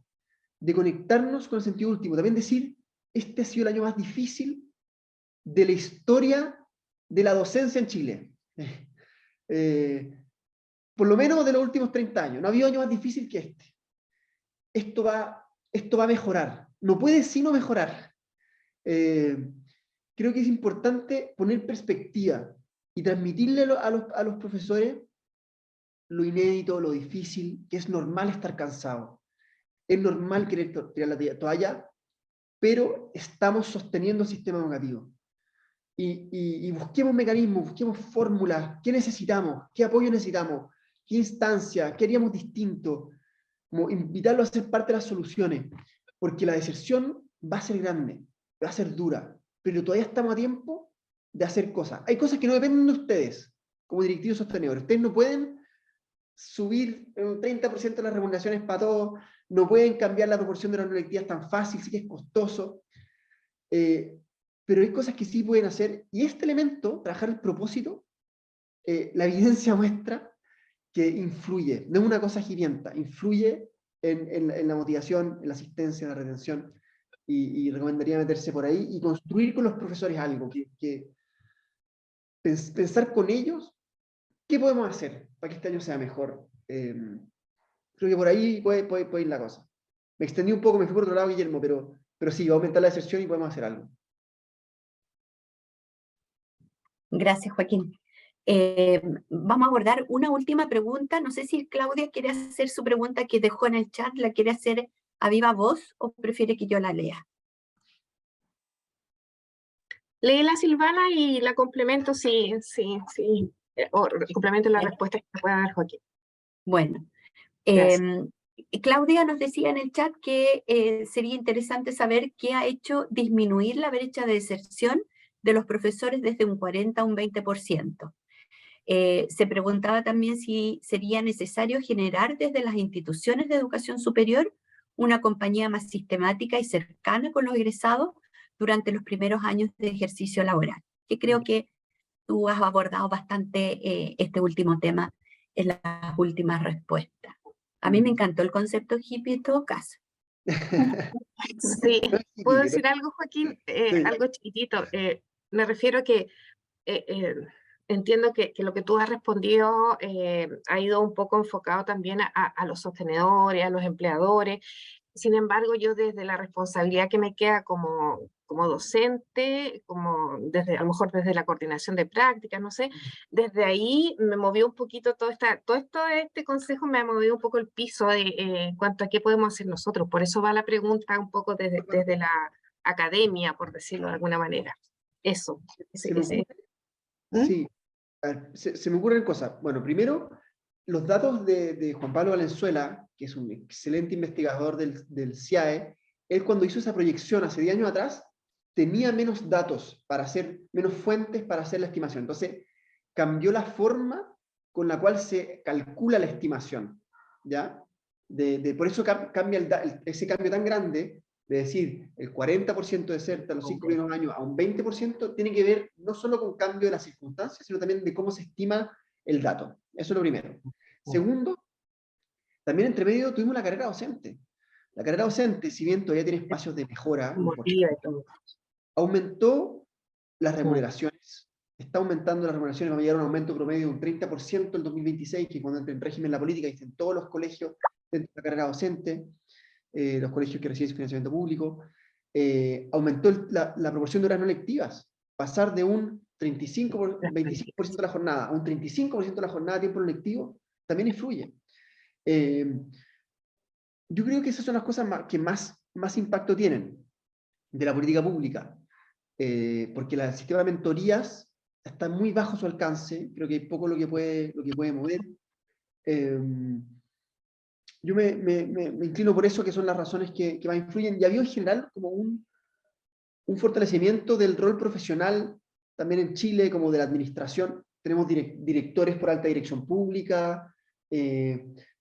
S3: de conectarnos con el sentido último. También decir, este ha sido el año más difícil de la historia de la docencia en Chile. Por lo menos de los últimos 30 años. No ha habido año más difícil que este. Esto va a mejorar. No puede sino mejorar. Creo que es importante poner perspectiva y transmitirle a los profesores lo inédito, lo difícil, que es normal estar cansado. Es normal querer tirar la toalla, pero estamos sosteniendo el sistema educativo. Y busquemos mecanismos, busquemos fórmulas. ¿Qué necesitamos? ¿Qué apoyo necesitamos? ¿Qué instancia? ¿Qué haríamos distinto? Como invitarlo a ser parte de las soluciones. Porque la deserción va a ser grande, va a ser dura, pero todavía estamos a tiempo de hacer cosas. Hay cosas que no dependen de ustedes, como directivos sostenedores. Ustedes no pueden subir un 30% de las remuneraciones para todos, no pueden cambiar la proporción de las electivas tan fácil, sí que es costoso. Pero hay cosas que sí pueden hacer, y este elemento, trabajar el propósito, la evidencia muestra que influye, no es una cosa girienta, influye en la motivación, en la asistencia, en la retención, y recomendaría meterse por ahí y construir con los profesores algo, pensar con ellos qué podemos hacer para que este año sea mejor. Creo que por ahí puede ir la cosa. Me extendí un poco, me fui por otro lado, Guillermo, pero sí, va a aumentar la deserción y podemos hacer algo.
S2: Gracias, Joaquín. Vamos a abordar una última pregunta. No sé si Claudia quiere hacer su pregunta que dejó en el chat, ¿la quiere hacer a viva voz o prefiere que yo la lea?
S7: Leí la Silvana y la complemento, sí. O complemento la respuesta que me pueda dar Joaquín.
S2: Bueno,
S7: Gracias.
S2: Claudia nos decía en el chat que sería interesante saber qué ha hecho disminuir la brecha de deserción de los profesores desde un 40 a un 20%. Se preguntaba también si sería necesario generar desde las instituciones de educación superior una compañía más sistemática y cercana con los egresados durante los primeros años de ejercicio laboral, que creo que tú has abordado bastante este último tema en las últimas respuestas. A mí me encantó el concepto hippie en todo caso.
S7: Sí, ¿puedo decir algo, Joaquín?
S3: Sí.
S7: Algo chiquitito. Me refiero a que entiendo que lo que tú has respondido ha ido un poco enfocado también a los sostenedores, a los empleadores. Sin embargo, yo desde la responsabilidad que me queda como docente, a lo mejor desde la coordinación de prácticas, no sé, desde ahí me movió un poquito todo este consejo me ha movido un poco el piso en cuanto a qué podemos hacer nosotros. Por eso va la pregunta un poco desde la academia, por decirlo de alguna manera. Eso.
S3: Sí, a ver, se me ocurren cosas. Bueno, primero, los datos de Juan Pablo Valenzuela, que es un excelente investigador del CIAE, él cuando hizo esa proyección hace 10 años atrás, tenía menos datos para hacer, menos fuentes para hacer la estimación. Entonces, cambió la forma con la cual se calcula la estimación, ¿ya? Por eso cambia ese cambio tan grande de decir el 40% de CERTA a los 5 primeros años a un 20%, tiene que ver no solo con cambio de las circunstancias, sino también de cómo se estima el dato. Eso es lo primero. Segundo, también entre medio tuvimos la carrera docente. La carrera docente, si bien todavía tiene espacios de mejora, aumentó las remuneraciones. Está aumentando las remuneraciones, va a llegar a un aumento promedio de un 30% en 2026, que cuando entre en régimen la política, dicen todos los colegios dentro de la carrera docente, los colegios que reciben financiamiento público, aumentó la proporción de horas no lectivas, pasar de un 25% de la jornada a un 35% de la jornada de tiempo no lectivo, también influye. Yo creo que esas son las cosas que más impacto tienen de la política pública, porque el sistema de mentorías está muy bajo su alcance, creo que hay poco lo que puede mover. Yo me inclino por eso, que son las razones que más influyen. Y había en general como un fortalecimiento del rol profesional también en Chile, como de la administración. Tenemos directores por alta dirección pública,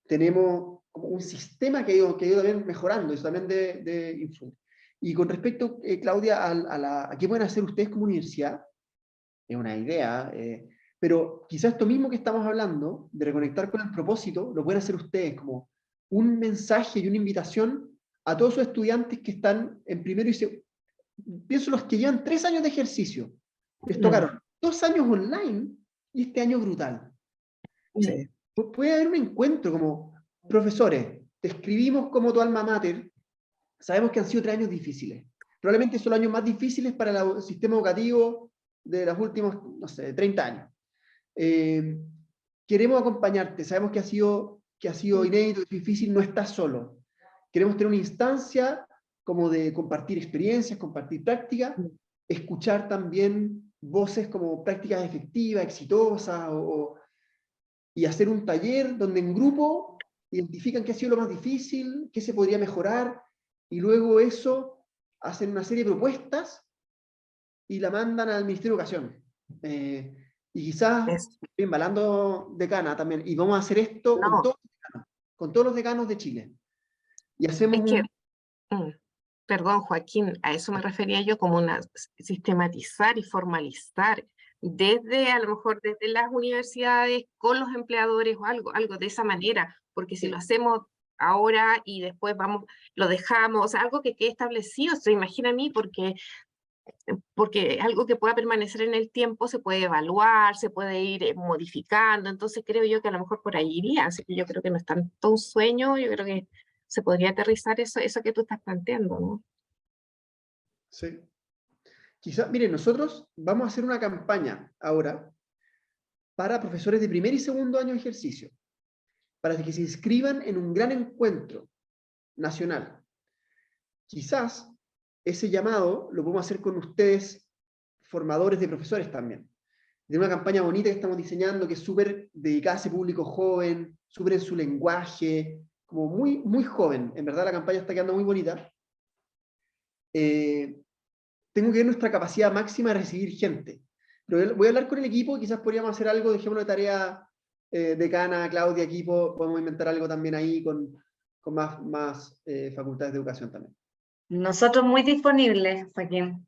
S3: tenemos como un sistema que ha ido también mejorando, eso también de influir. Y con respecto, Claudia, a qué pueden hacer ustedes como universidad, es una idea, pero quizás esto mismo que estamos hablando, de reconectar con el propósito, lo pueden hacer ustedes como un mensaje y una invitación a todos sus estudiantes que están en primero y segundo. Pienso los que llevan 3 años de ejercicio, les tocaron 2 años online y este año brutal.
S1: Sí.
S3: Puede haber un encuentro como, profesores, te escribimos como tu alma mater, sabemos que han sido 3 años difíciles, probablemente son los años más difíciles para el sistema educativo de los últimos, no sé, 30 años. Queremos acompañarte, sabemos que ha sido inédito, difícil, no estás solo. Queremos tener una instancia como de compartir experiencias, compartir prácticas, escuchar también voces como prácticas efectivas, exitosas, y hacer un taller donde en grupo identifican qué ha sido lo más difícil, qué se podría mejorar, y luego eso hacen una serie de propuestas y la mandan al Ministerio de Educación. Y quizás estoy embalando decana también, y vamos a hacer esto
S7: No,
S3: con todos los decanos de Chile. Y hacemos
S7: es que, perdón, Joaquín, a eso me refería yo como sistematizar y formalizar desde, a lo mejor desde las universidades con los empleadores o algo de esa manera, porque si lo hacemos ahora y después lo dejamos, o sea, algo que quede establecido, se imagina a mí, porque algo que pueda permanecer en el tiempo se puede evaluar, se puede ir modificando, entonces creo yo que a lo mejor por ahí iría, así que yo creo que no es tanto un sueño, yo creo que se podría aterrizar eso que tú estás planteando, ¿no?
S3: Sí. Quizás, miren, nosotros vamos a hacer una campaña ahora para profesores de primer y segundo año de ejercicio, para que se inscriban en un gran encuentro nacional. Quizás ese llamado lo podemos hacer con ustedes, formadores de profesores también. De una campaña bonita que estamos diseñando, que es súper dedicada a ese público joven, súper en su lenguaje, como muy, muy joven. En verdad la campaña está quedando muy bonita. Tengo que ver nuestra capacidad máxima de recibir gente. Pero voy a hablar con el equipo, quizás podríamos hacer algo, dejémoslo de tarea, decana, Claudia, equipo, podemos inventar algo también ahí con más facultades de educación también.
S1: Nosotros muy disponibles, Joaquín.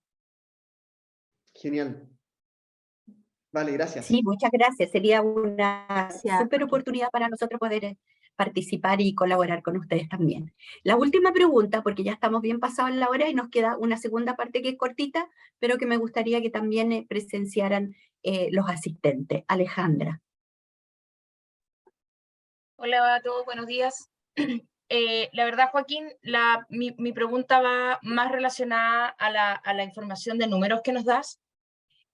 S3: Genial. Vale, gracias.
S2: Sí, muchas gracias. Sería una
S7: Gracias.
S2: súper oportunidad para nosotros poder participar y colaborar con ustedes también. La última pregunta, porque ya estamos bien pasados en la hora y nos queda una segunda parte que es cortita, pero que me gustaría que también presenciaran los asistentes. Alejandra.
S8: Hola a todos, buenos días. La verdad, Joaquín, mi pregunta va más relacionada a la información de números que nos das.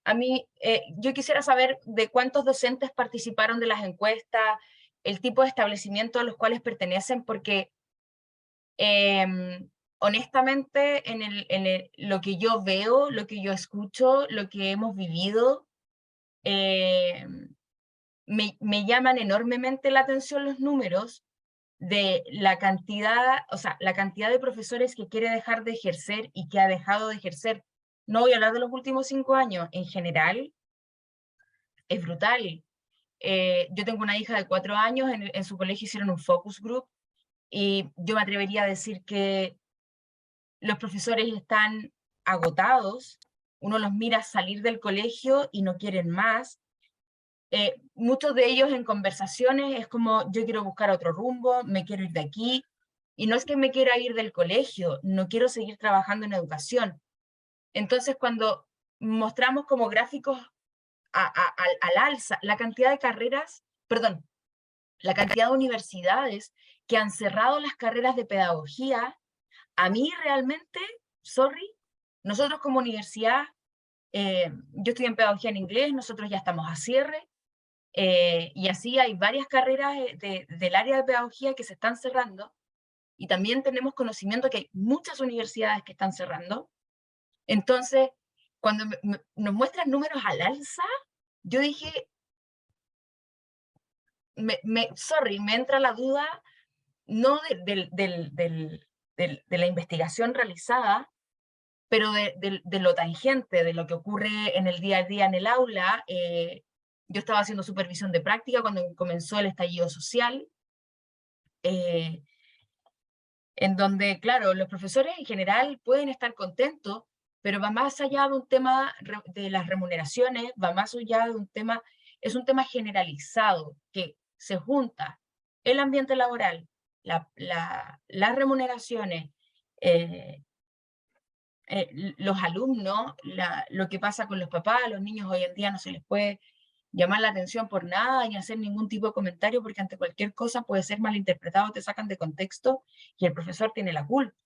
S8: A mí, yo quisiera saber de cuántos docentes participaron de las encuestas, el tipo de establecimiento a los cuales pertenecen, porque honestamente, lo que yo veo, lo que yo escucho, lo que hemos vivido, me llaman enormemente la atención los números de la cantidad, o sea, la cantidad de profesores que quiere dejar de ejercer y que ha dejado de ejercer. No voy a hablar de los últimos 5 años, en general, es brutal. Yo tengo una hija de 4 años, en su colegio hicieron un focus group, y yo me atrevería a decir que los profesores están agotados, uno los mira salir del colegio y no quieren más. Muchos de ellos en conversaciones es como, yo quiero buscar otro rumbo, me quiero ir de aquí, y no es que me quiera ir del colegio, no quiero seguir trabajando en educación. Entonces, cuando mostramos como gráficos al alza la cantidad de carreras, perdón, la cantidad de universidades que han cerrado las carreras de pedagogía, a mí realmente, sorry, nosotros como universidad, yo estoy en pedagogía en inglés, nosotros ya estamos a cierre, y así hay varias carreras del área de pedagogía que se están cerrando, y también tenemos conocimiento que hay muchas universidades que están cerrando. Entonces, cuando nos muestran números al alza, yo dije, me entra la duda, no de la investigación realizada, pero de lo tangente, de lo que ocurre en el día a día en el aula. Yo estaba haciendo supervisión de práctica cuando comenzó el estallido social, en donde, claro, los profesores en general pueden estar contentos, pero va más allá de un tema de las remuneraciones, va más allá de un tema, es un tema generalizado, que se junta el ambiente laboral, las remuneraciones, los alumnos, lo que pasa con los papás. A los niños hoy en día no se les puede llamar la atención por nada ni hacer ningún tipo de comentario, porque ante cualquier cosa puede ser malinterpretado, te sacan de contexto y el profesor tiene la culpa.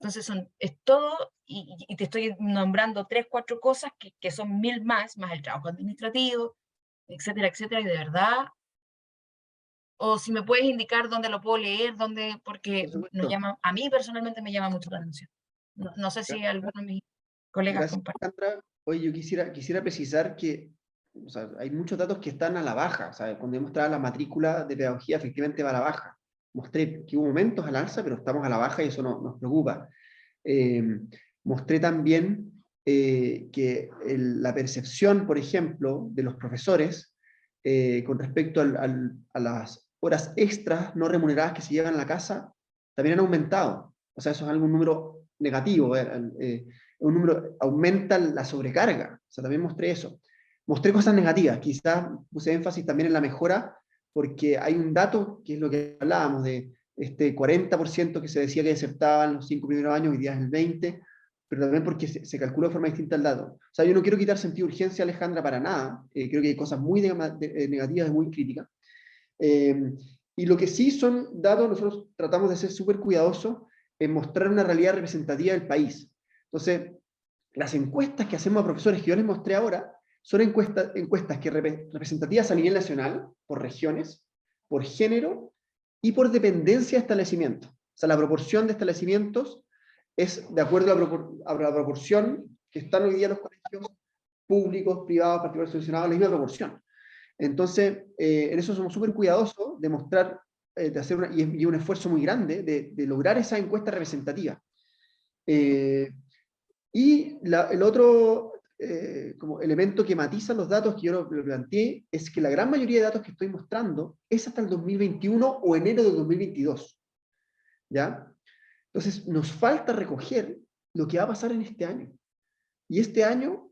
S8: Entonces es todo, y te estoy nombrando 3, 4 cosas que son 1000 más el trabajo administrativo, etcétera, etcétera, y de verdad, o si me puedes indicar dónde lo puedo leer, porque a mí personalmente me llama mucho la atención. No sé si alguno de mis colegas comparte.
S3: Sandra. Oye, yo quisiera precisar que, o sea, hay muchos datos que están a la baja. O sea, cuando yo mostraba la matrícula de pedagogía, efectivamente va a la baja. Mostré que hubo momentos al alza, pero estamos a la baja y eso nos preocupa. Mostré también que la percepción, por ejemplo, de los profesores con respecto a las horas extras no remuneradas que se llevan a la casa, también han aumentado. O sea, eso es algún número negativo. Un número, aumenta la sobrecarga. O sea, también mostré eso. Mostré cosas negativas. Quizás puse énfasis también en la mejora, porque hay un dato, que es lo que hablábamos, de este 40% que se decía que desertaban los 5 primeros años, hoy día es el 20%, pero también porque se calcula de forma distinta el dato. O sea, yo no quiero quitar sentido de urgencia, Alejandra, para nada. Creo que hay cosas muy negativas y muy críticas. Y lo que sí son datos, nosotros tratamos de ser súper cuidadosos en mostrar una realidad representativa del país. Entonces, las encuestas que hacemos a profesores que yo les mostré ahora, son encuestas que representativas a nivel nacional, por regiones, por género y por dependencia de establecimientos. O sea, la proporción de establecimientos es de acuerdo a la proporción que están hoy día los colegios públicos, privados, particulares, subvencionados, la misma proporción. Entonces, en eso somos súper cuidadosos de mostrar, de hacer un esfuerzo muy grande de lograr esa encuesta representativa. Y el otro como elemento que matiza los datos que yo lo planteé es que la gran mayoría de datos que estoy mostrando es hasta el 2021 o enero del 2022. ¿Ya? Entonces, nos falta recoger lo que va a pasar en este año. Y este año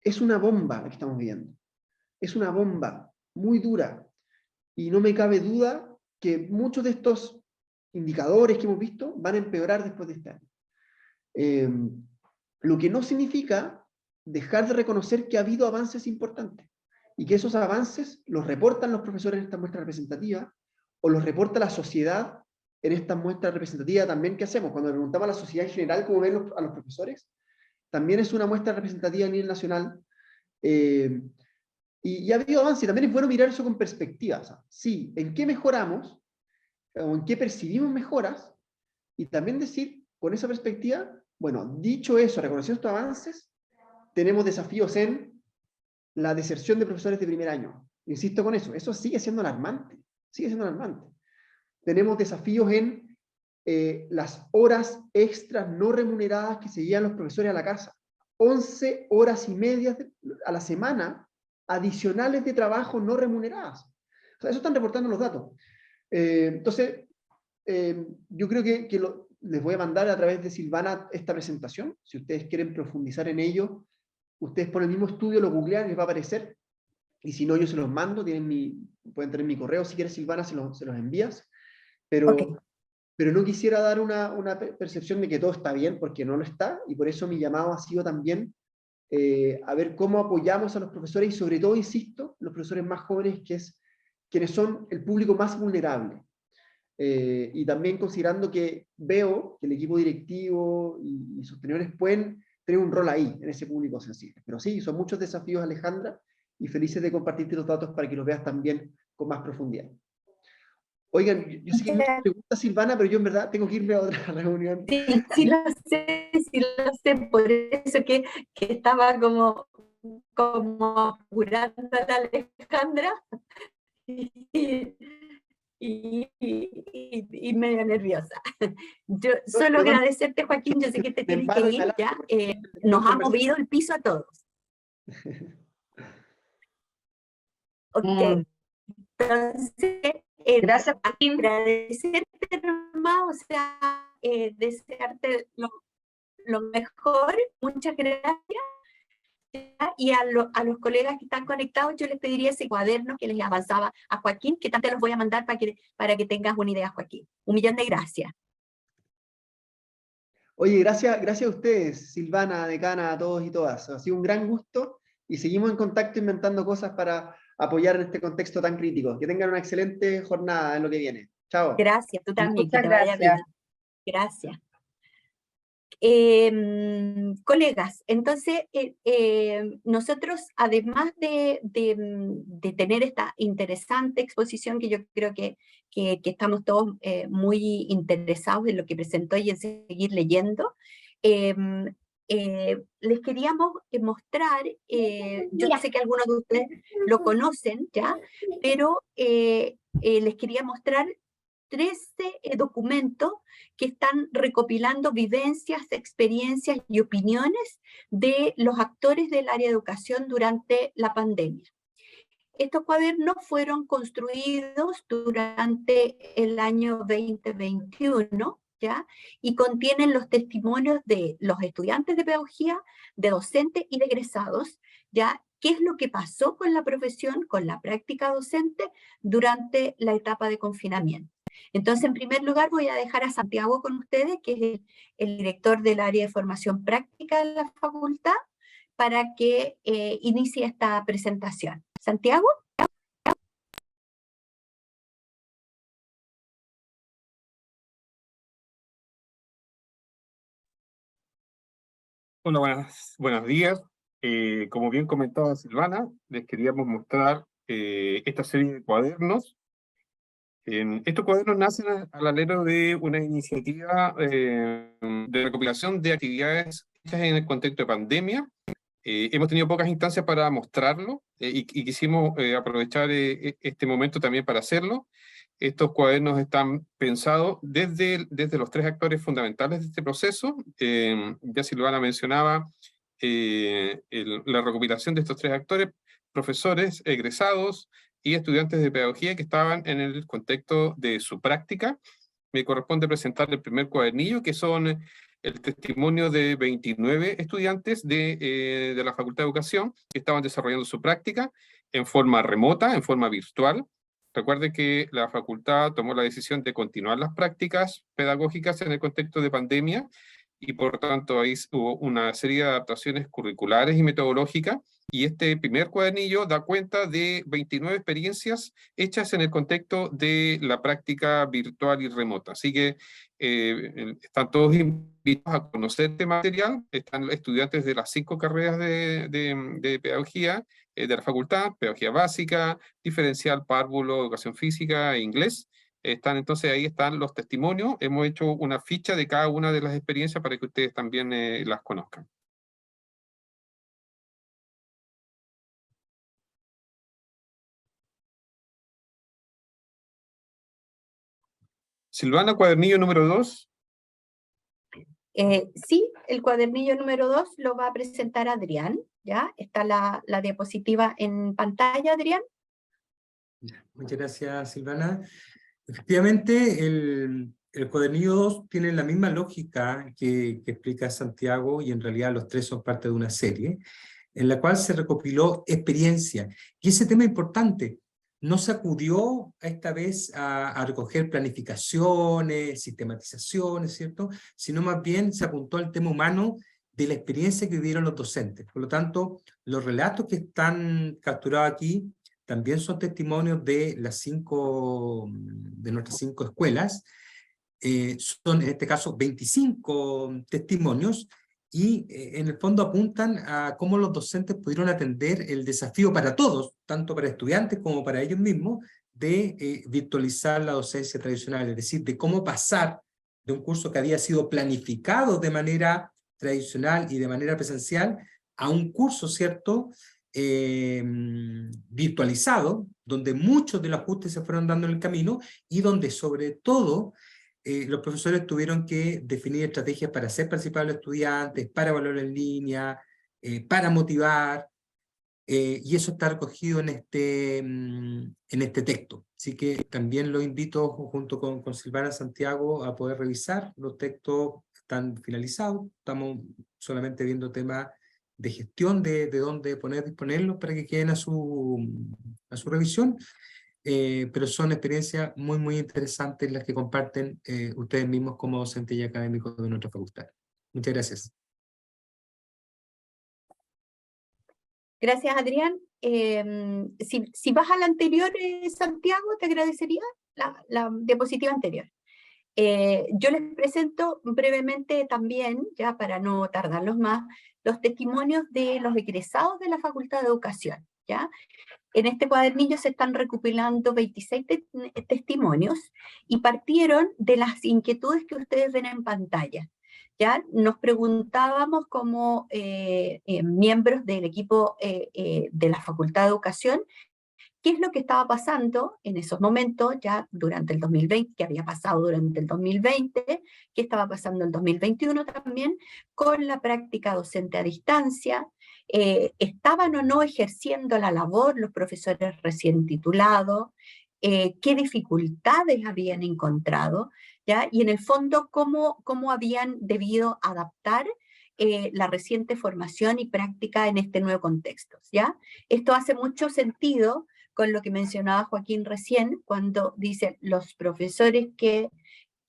S3: es una bomba la que estamos viviendo. Es una bomba muy dura. Y no me cabe duda que muchos de estos indicadores que hemos visto van a empeorar después de este año. Lo que no significa dejar de reconocer que ha habido avances importantes. Y que esos avances los reportan los profesores en esta muestra representativa, o los reporta la sociedad en esta muestra representativa también que hacemos. Cuando le preguntamos a la sociedad en general cómo ven a los profesores, también es una muestra representativa a nivel nacional. Y ha habido avance, y también es bueno mirar eso con perspectiva. O sea, sí, ¿en qué mejoramos? ¿O en qué percibimos mejoras? Y también decir, con esa perspectiva, bueno, dicho eso, reconociendo estos avances, tenemos desafíos en la deserción de profesores de primer año. Insisto con eso sigue siendo alarmante. Sigue siendo alarmante. Tenemos desafíos en las horas extras no remuneradas que se llevan los profesores a la casa. 11 horas y media a la semana adicionales de trabajo no remuneradas. O sea, eso están reportando los datos. Entonces, yo creo que les voy a mandar a través de Silvana esta presentación. Si ustedes quieren profundizar en ello, ustedes por el mismo estudio lo googlean, les va a aparecer. Y si no, yo se los mando. Pueden tener mi correo. Si quieres, Silvana, se los envías. Pero no quisiera dar una percepción de que todo está bien, porque no lo está. Y por eso mi llamado ha sido también a ver cómo apoyamos a los profesores, y sobre todo, insisto, los profesores más jóvenes, quienes son el público más vulnerable. Y también considerando que veo que el equipo directivo y sus tenedores pueden tener un rol ahí, en ese público sensible. Pero sí, son muchos desafíos, Alejandra, y felices de compartirte los datos para que los veas también con más profundidad. Oigan, yo sé que no te pregunta, Silvana, pero yo en verdad tengo que irme a otra reunión.
S2: Sí lo sé, por eso que estaba como apurando a la Alejandra, y medio nerviosa. Yo solo agradecerte, Joaquín, yo sé que te tienes que ir ya. Nos ha movido el piso a todos. Ok. Entonces,
S1: Gracias, Joaquín.
S2: agradecerte nomás, o sea, desearte lo mejor. Muchas gracias. Y a los colegas que están conectados, yo les pediría ese cuaderno que les avanzaba a Joaquín, que tanto los voy a mandar para que tengas una idea, Joaquín. 1.000.000 de gracias.
S3: Oye, gracias a ustedes, Silvana, decana, a todos y todas. Ha sido un gran gusto y seguimos en contacto inventando cosas para apoyar en este contexto tan crítico. Que tengan una excelente jornada en lo que viene. Chao.
S2: Gracias, tú también.
S1: Muchas
S2: que te vaya
S1: gracias.
S2: bien. Gracias. Colegas, entonces nosotros, además de tener esta interesante exposición que yo creo que estamos todos muy interesados en lo que presentó y en seguir leyendo, les queríamos mostrar, yo sé que algunos de ustedes lo conocen ya, pero les quería mostrar 13 documentos que están recopilando vivencias, experiencias y opiniones de los actores del área de educación durante la pandemia. Estos cuadernos fueron construidos durante el año 2021, ¿ya? Y contienen los testimonios de los estudiantes de pedagogía, de docentes y de egresados, ¿ya? ¿Qué es lo que pasó con la profesión, con la práctica docente durante la etapa de confinamiento? Entonces, en primer lugar, voy a dejar a Santiago con ustedes, que es el director del área de formación práctica de la facultad, para que inicie esta presentación. ¿Santiago?
S9: Hola, buenos días. Como bien comentaba Silvana, les queríamos mostrar esta serie de cuadernos. Estos cuadernos nacen al alero de una iniciativa de recopilación de actividades hechas en el contexto de pandemia. Hemos tenido pocas instancias para mostrarlo y quisimos aprovechar este momento también para hacerlo. Estos cuadernos están pensados desde los 3 actores fundamentales de este proceso. Ya Silvana mencionaba la recopilación de estos 3 actores, profesores, egresados y estudiantes de pedagogía que estaban en el contexto de su práctica. Me corresponde presentar el primer cuadernillo, que son el testimonio de 29 estudiantes de la Facultad de Educación que estaban desarrollando su práctica en forma remota, en forma virtual. Recuerde que la facultad tomó la decisión de continuar las prácticas pedagógicas en el contexto de pandemia y por tanto ahí hubo una serie de adaptaciones curriculares y metodológicas, y este primer cuadernillo da cuenta de 29 experiencias hechas en el contexto de la práctica virtual y remota. Así que están todos invitados a conocer este material. Están estudiantes de las 5 carreras de pedagogía de la facultad: pedagogía básica, diferencial, párvulo, educación física e inglés. Entonces ahí están los testimonios. Hemos hecho una ficha de cada una de las experiencias para que ustedes también las conozcan. Silvana, cuadernillo número 2.
S2: Sí, el cuadernillo número 2 lo va a presentar Adrián, ¿ya? Está la diapositiva en pantalla, Adrián.
S5: Muchas gracias, Silvana. Efectivamente, el cuadernillo 2 tiene la misma lógica que explica Santiago, y en realidad los 3 son parte de una serie, en la cual se recopiló experiencia. Y ese tema es importante. No se acudió esta vez a recoger planificaciones, sistematizaciones, ¿cierto? Sino más bien se apuntó al tema humano de la experiencia que vivieron los docentes. Por lo tanto, los relatos que están capturados aquí también son testimonios de nuestras 5 escuelas. Son en este caso 25 testimonios, y en el fondo apuntan a cómo los docentes pudieron atender el desafío para todos, tanto para estudiantes como para ellos mismos, de virtualizar la docencia tradicional, es decir, de cómo pasar de un curso que había sido planificado de manera tradicional y de manera presencial a un curso, ¿cierto?, virtualizado, donde muchos de los ajustes se fueron dando en el camino y donde sobre todo los profesores tuvieron que definir estrategias para hacer participar a los estudiantes, para evaluar en línea, para motivar, y eso está recogido en este texto. Así que también los invito junto con Silvana Santiago a poder revisar. Los textos están finalizados, estamos solamente viendo temas de gestión de dónde disponerlos para que queden a su revisión, pero son experiencias muy, muy interesantes las que comparten ustedes mismos como docentes y académicos de nuestra facultad. Muchas gracias.
S2: Gracias, Adrián. Si vas a la anterior, Santiago, te agradecería la diapositiva anterior. Yo les presento brevemente también, ya para no tardarlos más, los testimonios de los egresados de la Facultad de Educación, ¿ya? En este cuadernillo se están recopilando 26 testimonios y partieron de las inquietudes que ustedes ven en pantalla. ¿Ya? Nos preguntábamos como miembros del equipo de la Facultad de Educación, qué es lo que estaba pasando en esos momentos, ya durante el 2020, qué había pasado durante el 2020, qué estaba pasando en el 2021 también, con la práctica docente a distancia, estaban o no ejerciendo la labor los profesores recién titulados, qué dificultades habían encontrado, ¿ya? Y en el fondo cómo habían debido adaptar la reciente formación y práctica en este nuevo contexto, ¿ya? Esto hace mucho sentido con lo que mencionaba Joaquín recién, cuando dice los profesores que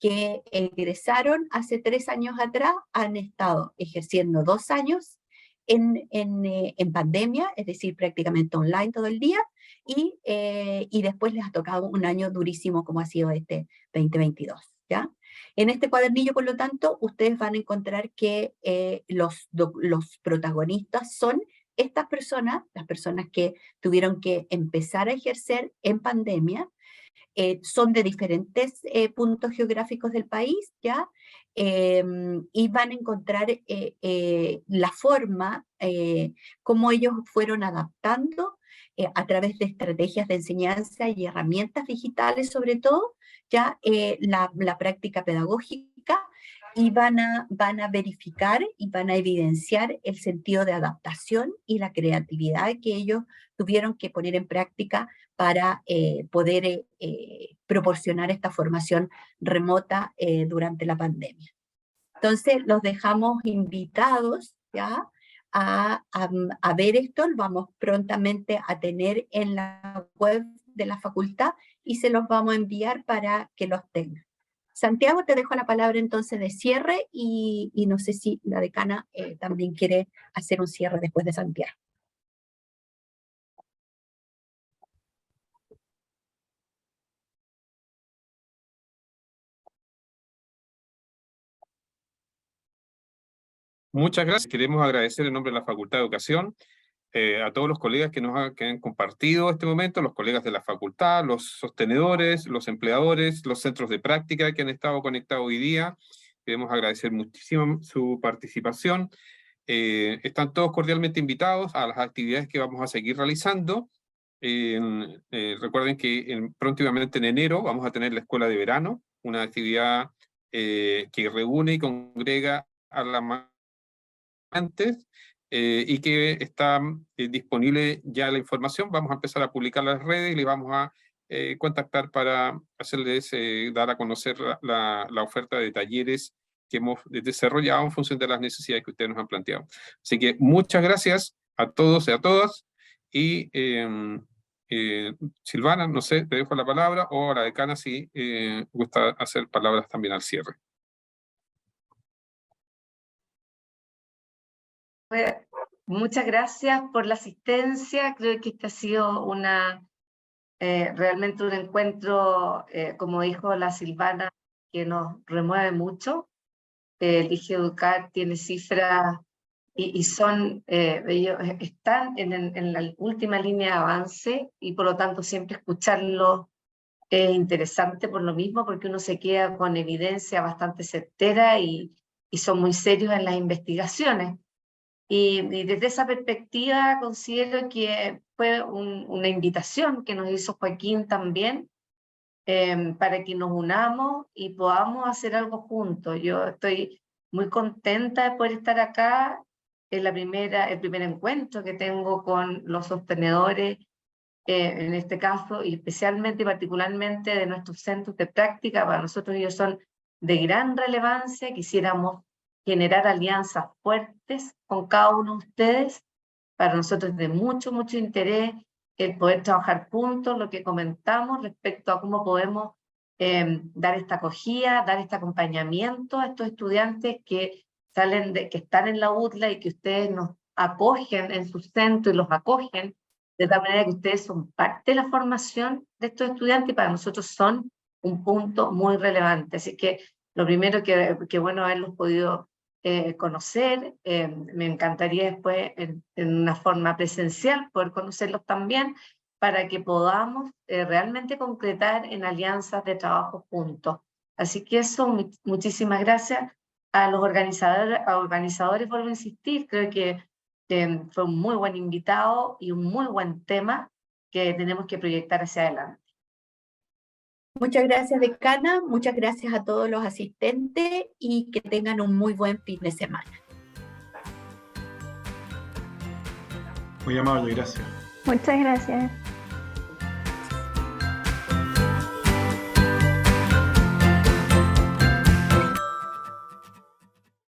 S2: egresaron hace 3 años atrás han estado ejerciendo 2 años en pandemia, es decir, prácticamente online todo el día, y después les ha tocado un año durísimo como ha sido este 2022, ¿ya? En este cuadernillo, por lo tanto, ustedes van a encontrar que los protagonistas son estas personas, las personas que tuvieron que empezar a ejercer en pandemia, son de diferentes puntos geográficos del país, ¿ya? Y van a encontrar la forma como ellos fueron adaptando a través de estrategias de enseñanza y herramientas digitales sobre todo, ya la práctica pedagógica, y van a verificar y van a evidenciar el sentido de adaptación y la creatividad que ellos tuvieron que poner en práctica para poder proporcionar esta formación remota durante la pandemia. Entonces, los dejamos invitados ya a ver esto, lo vamos prontamente a tener en la web de la facultad y se los vamos a enviar para que los tengan. Santiago, te dejo la palabra entonces de cierre y no sé si la decana también quiere hacer un cierre después de Santiago.
S9: Muchas gracias. Queremos agradecer en nombre de la Facultad de Educación a todos los colegas que han compartido este momento, los colegas de la facultad, los sostenedores, los empleadores, los centros de práctica que han estado conectados hoy día. Queremos agradecer muchísimo su participación. Están todos cordialmente invitados a las actividades que vamos a seguir realizando. Recuerden que próximamente en enero vamos a tener la Escuela de Verano, una actividad que reúne y congrega a la antes y que está disponible ya la información. Vamos a empezar a publicar las redes y les vamos a contactar para hacerles dar a conocer la oferta de talleres que hemos desarrollado en función de las necesidades que ustedes nos han planteado. Así que muchas gracias a todos y a todas, y Silvana, no sé, te dejo la palabra, o a la decana si gusta hacer palabras también al cierre.
S1: Muchas gracias por la asistencia. Creo que este ha sido realmente un encuentro, como dijo la Silvana, que nos remueve mucho. Elige Educar tiene cifras y son, ellos están en la última línea de avance, y por lo tanto siempre escucharlo es interesante por lo mismo, porque uno se queda con evidencia bastante certera y son muy serios en las investigaciones. Y desde esa perspectiva considero que fue una invitación que nos hizo Joaquín también, para que nos unamos y podamos hacer algo juntos. Yo estoy muy contenta de poder estar acá, en el primer encuentro que tengo con los sostenedores, en este caso, y especialmente y particularmente de nuestros centros de práctica. Para nosotros ellos son de gran relevancia. Quisiéramos generar alianzas fuertes con cada uno de ustedes. Para nosotros es de mucho, mucho interés el poder trabajar juntos, lo que comentamos respecto a cómo podemos dar esta acogida, dar este acompañamiento a estos estudiantes que están en la UTLA y que ustedes nos acogen en su centro y los acogen de tal manera que ustedes son parte de la formación de estos estudiantes y para nosotros son un punto muy relevante. Así que lo primero que bueno haberlos podido conocer, me encantaría después en una forma presencial poder conocerlos también para que podamos realmente concretar en alianzas de trabajo juntos. Así que eso, muchísimas gracias a los organizadores, vuelvo a insistir, creo que fue un muy buen invitado y un muy buen tema que tenemos que proyectar hacia adelante.
S2: Muchas gracias, decana, muchas gracias a todos los asistentes y que tengan un muy buen fin de semana.
S4: Muy amable, gracias.
S10: Muchas gracias.